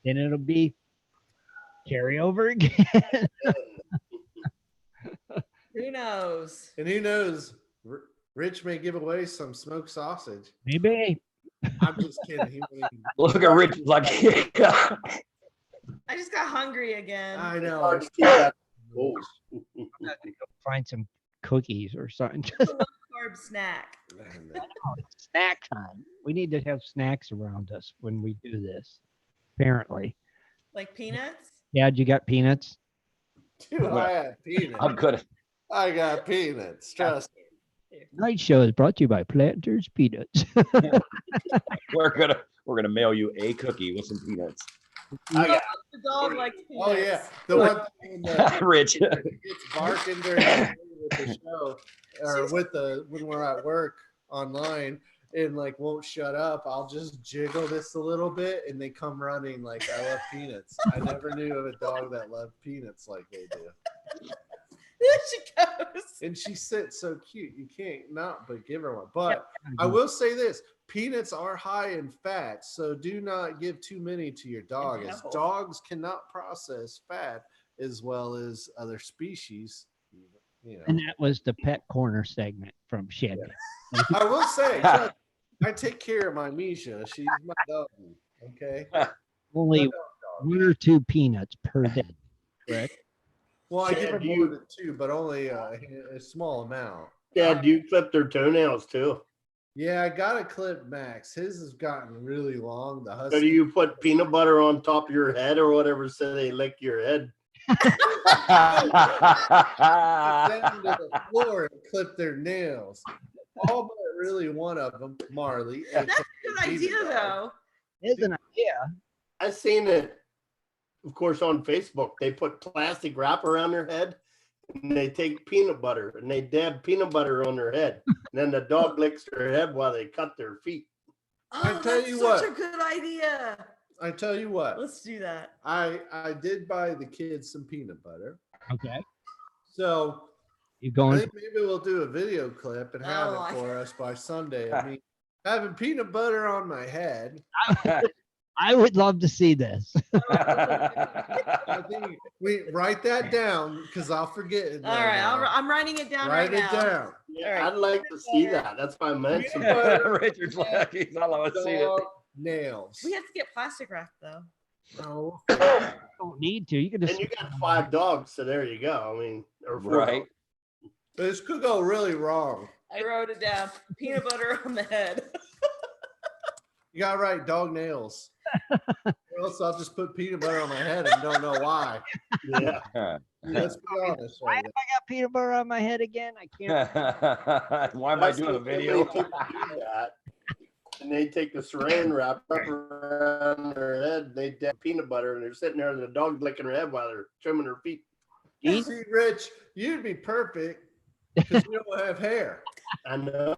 then it'll be carryover again. Who knows? And who knows? Rich may give away some smoked sausage. Maybe. I'm just kidding. He won't even- Look at Rich like I just got hungry again. I know. Hard to keep that goals. Find some cookies or something. It's a low carb snack. It's snack time. We need to have snacks around us when we do this. Apparently. Like peanuts? Dad, you got peanuts? Dude, I have peanuts. I'm good. I got peanuts. Trust me. Night show is brought to you by Planters Peanuts. We're gonna mail you a cookie with some peanuts. I got The dog likes peanuts. Oh yeah, the one thing that Rich. gets barking during the day with the show, or when we're at work online, and like won't shut up. I'll just jiggle this a little bit, and they come running like I love peanuts. I never knew of a dog that loved peanuts like they do. There she goes. And she sits so cute. You can't not but give her one. But I will say this: peanuts are high in fat, so do not give too many to your dog, as No. dogs cannot process fat as well as other species. You know. And that was the pet corner segment from Shad. I will say, trust, I take care of my Misha. She's my dog. Okay. Only My dog. 1 or 2 peanuts per day. Correct? Well, I give her Chad, do more you- than 2, but only a small amount. Dad, do you clip their toenails too? Yeah, I got to clip Max. His has gotten really long. The Or husky. do you put peanut butter on top of your head or whatever so they lick your head? down to the floor and clip their nails. All but really one of them, Marley. That's a good idea, though. It's an idea. I seen it, of course, on Facebook. They put plastic wrap around their head and they take peanut butter and they dab peanut butter on their head. And then the dog licks their head while they cut their feet. I Oh, tell that's you such what. a good idea. I tell you what, Let's do that. I did buy the kids some peanut butter. Okay. So You I going? think maybe we'll do a video clip and have Oh, it for us by Sunday. I mean, having peanut butter on my head. I would love to see this. I think we write that down because I'll forget it. All right, I'm writing it down write right it now. down. Yeah, I'd like to see that. That's why I mentioned Peanut it. butter, Richard's like, he's not allowed to see it. dog nails. We have to get plastic wrap though. No. Don't need to. You can just. And you got 5 dogs, so there you go. I mean, or 4 Right. dogs. This could go really wrong. I wrote it down. Peanut butter on the head. You got to write dog nails. Or else I'll just put peanut butter on my head and don't know why. Yeah. Let's be honest. Why Right have I got peanut butter on my head again? I can't. Why am I doing a video? Somebody took that, and they take the saran wrap up around their head. They dab peanut butter, and they're sitting there, and the dog's licking her head while they're trimming her feet. now. See, Rich, you'd be perfect because you don't have hair. I know.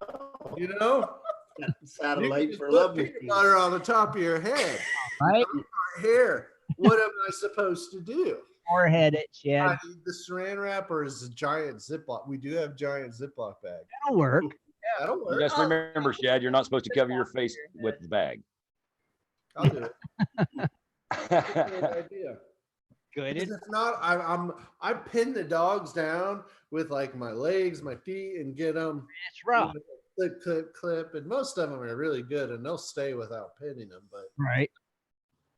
You know? You can Satellite just for put love. peanut butter on the top of your head. Right? My hair. What am I supposed to do? Forehead it, I Shad. need the saran wrap or is a giant Ziploc? We do have giant Ziploc bags. That'll work. That'll work. Just remember, Shad, you're not supposed to cover your face with the bag. I'll do it. Good idea. Good. Because if not, I pin the dogs down with like my legs, my feet, and get them. It's rough. clip, and most of them are really good, and they'll stay without pinning them. But Right.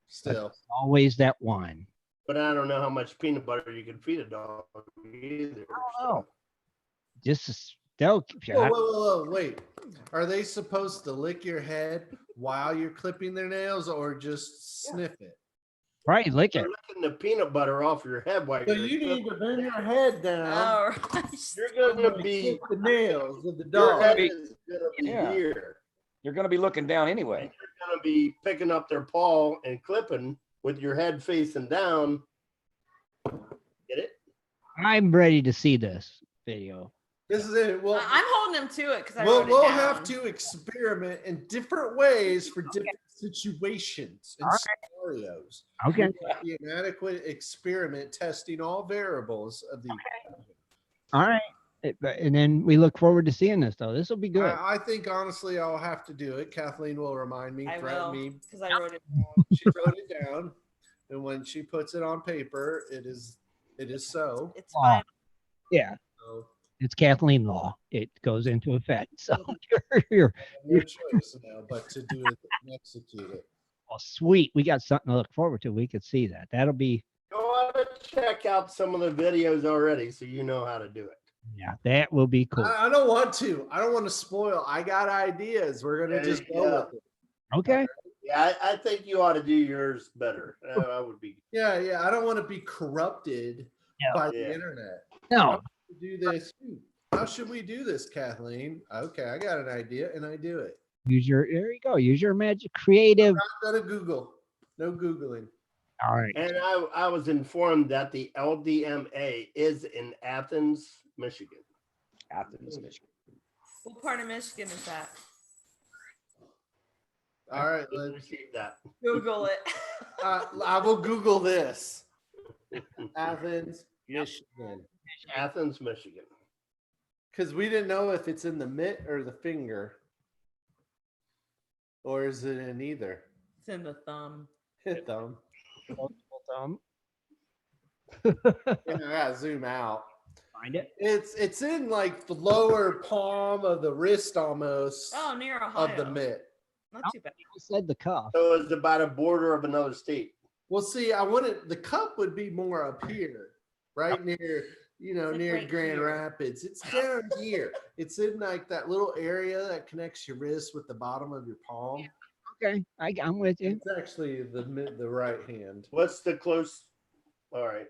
still, Always that one. But I don't know how much peanut butter you can feed a dog either. know. Just they'll. Whoa, wait. Are they supposed to lick your head while you're clipping their nails, or just sniff it? Right, lick it. You're licking the peanut butter off your head while So you're you need to bend your head down. All right. You're gonna be Clip the nails of the your dog. head is gonna be Yeah. here. You're going to be looking down And anyway. you're gonna be picking up their paw and clipping with your head facing down. Get it? I'm ready to see this video. This is it. Well, I'm holding him to it because I we'll, wrote it we'll down. have to experiment in different ways for different situations and All scenarios. Okay. It will be an adequate experiment testing all variables of the. All right. And then we look forward to seeing this, though. This will be good. I think honestly, I'll have to do it. Kathleen will remind me, I threaten will me. because I wrote it down. She wrote it down, and when she puts it on paper, it is so. It's Law. fine. Yeah. So It's Kathleen law. It goes into effect. So you're no choice now but to do it and execute it. oh, sweet. We got something to look forward to. We could see that. That'll be, Go out and check out some of the videos already so you know how to do it. yeah, that will be cool. I don't want to. I don't want to spoil. I got ideas. We're gonna just go Yeah. with it. Okay. Yeah, I think you ought to do yours better. I would be. Yeah. I don't want to be corrupted by the Yeah. internet. No. Do this. How should we do this, Kathleen? Okay, I got an idea, and I do it. There you go. Use your magic creative. Not gonna Google. No Googling. All right. And I was informed that the LDMA is in Athens, Michigan. Athens, Michigan. What part of Michigan is that? All right, Let's let's. receive that. Google it. I will Google this. Athens, Michigan. Athens, Michigan. Because we didn't know if it's in the mitt or the finger. Or is it in either? It's in the thumb. Hit them. Thumb. Yeah, I gotta zoom out. Find it. It's in like the lower palm of the wrist almost Oh, near Ohio. of the mitt. Not too bad. I said the cuff. So it's about a border of another state. Well, see, I wanted the cup would be more up here, right near, It's near right Grand here. Rapids. It's down here. It's in like that little area that connects your wrist with the bottom of your palm. Okay. I'm with you. It's actually the right hand. What's the close? All right.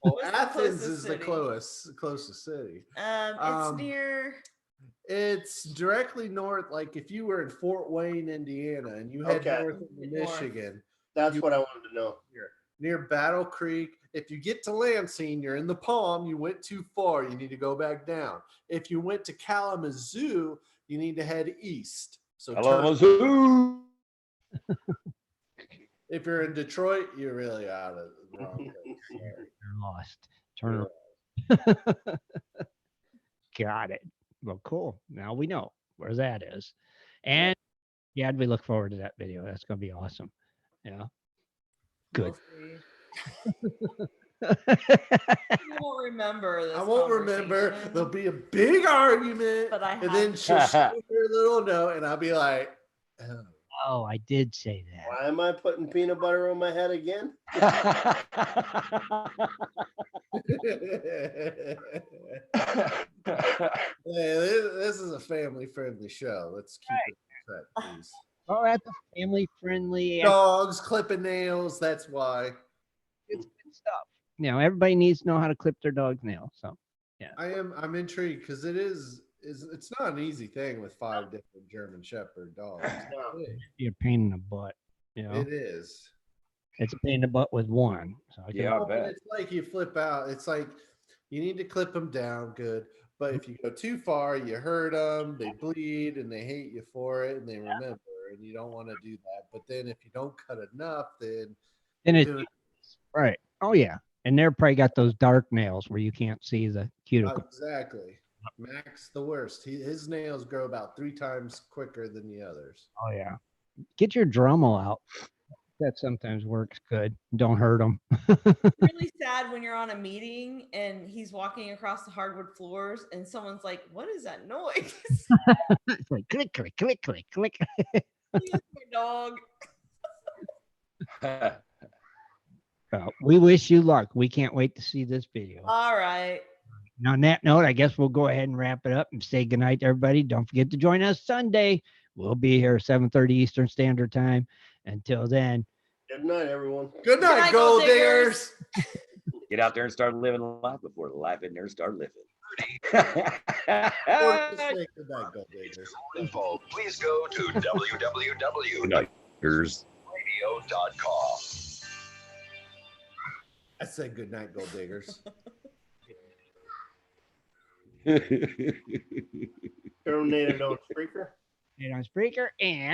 Well, What's the Athens closest is the city? closest city. It's Um, near. It's directly north. Like if you were in Fort Wayne, Indiana, and you head Okay. north into North. Michigan, That's what I wanted to know. near Battle Creek. If you get to Lansing, you're in the palm. You went too far. You need to go back down. If you went to Kalamazoo, you need to head east. So turn- Kalamazoo. if you're in Detroit, you're really out of the wrong place. You're lost. Turn around. Got it. Well, cool. Now we know where that is. And yeah, we look forward to that video. That's going to be awesome. Yeah. Good. We'll see. You won't remember this. I won't remember. conversation, There'll be a big argument, But I and have. then she'll show her little note, and I'll be like, oh. Oh, I did say that. Why am I putting peanut butter on my head again? Hey, this is a family-friendly show. Let's keep it in check, please. Oh, that's a family friendly. Dogs clipping nails. That's why It's good stuff. Everybody needs to know how to clip their dog's nails. So I'm intrigued because it's not an easy thing with 5 different German Shepherd dogs. No. you're a pain in the butt. It is. It's a pain in the butt with one. So I can- Yeah, I Well, bet. it's like you flip out. It's like you need to clip them down good. But if you go too far, you hurt them, they bleed, and they hate you for it, and they remember, and you don't want to do that. But then if you don't cut enough, then And it's doing- right. Oh yeah. And they're probably got those dark nails where you can't see the cuticle. exactly. Max the worst. His nails grow about 3 times quicker than the others. Oh yeah. Get your Dremel out. That sometimes works good. Don't hurt them. Really sad when you're on a meeting and he's walking across the hardwood floors and someone's like, "What is that noise?" It's like click, click, click, click, click. It's my dog. Well, we wish you luck. We can't wait to see this video. All right. And on that note, I guess we'll go ahead and wrap it up and say goodnight to everybody. Don't forget to join us Sunday. We'll be here 7:30 Eastern Standard Time. Until then, Good night, everyone. Good night, night, gold gold diggers. diggers. Get out there and start living life before the life in there start living. Or just say good night, gold diggers. Info, please go to www.radio.com. Nighters. I said good night, gold diggers. Terminated on Spreaker. on Spreaker and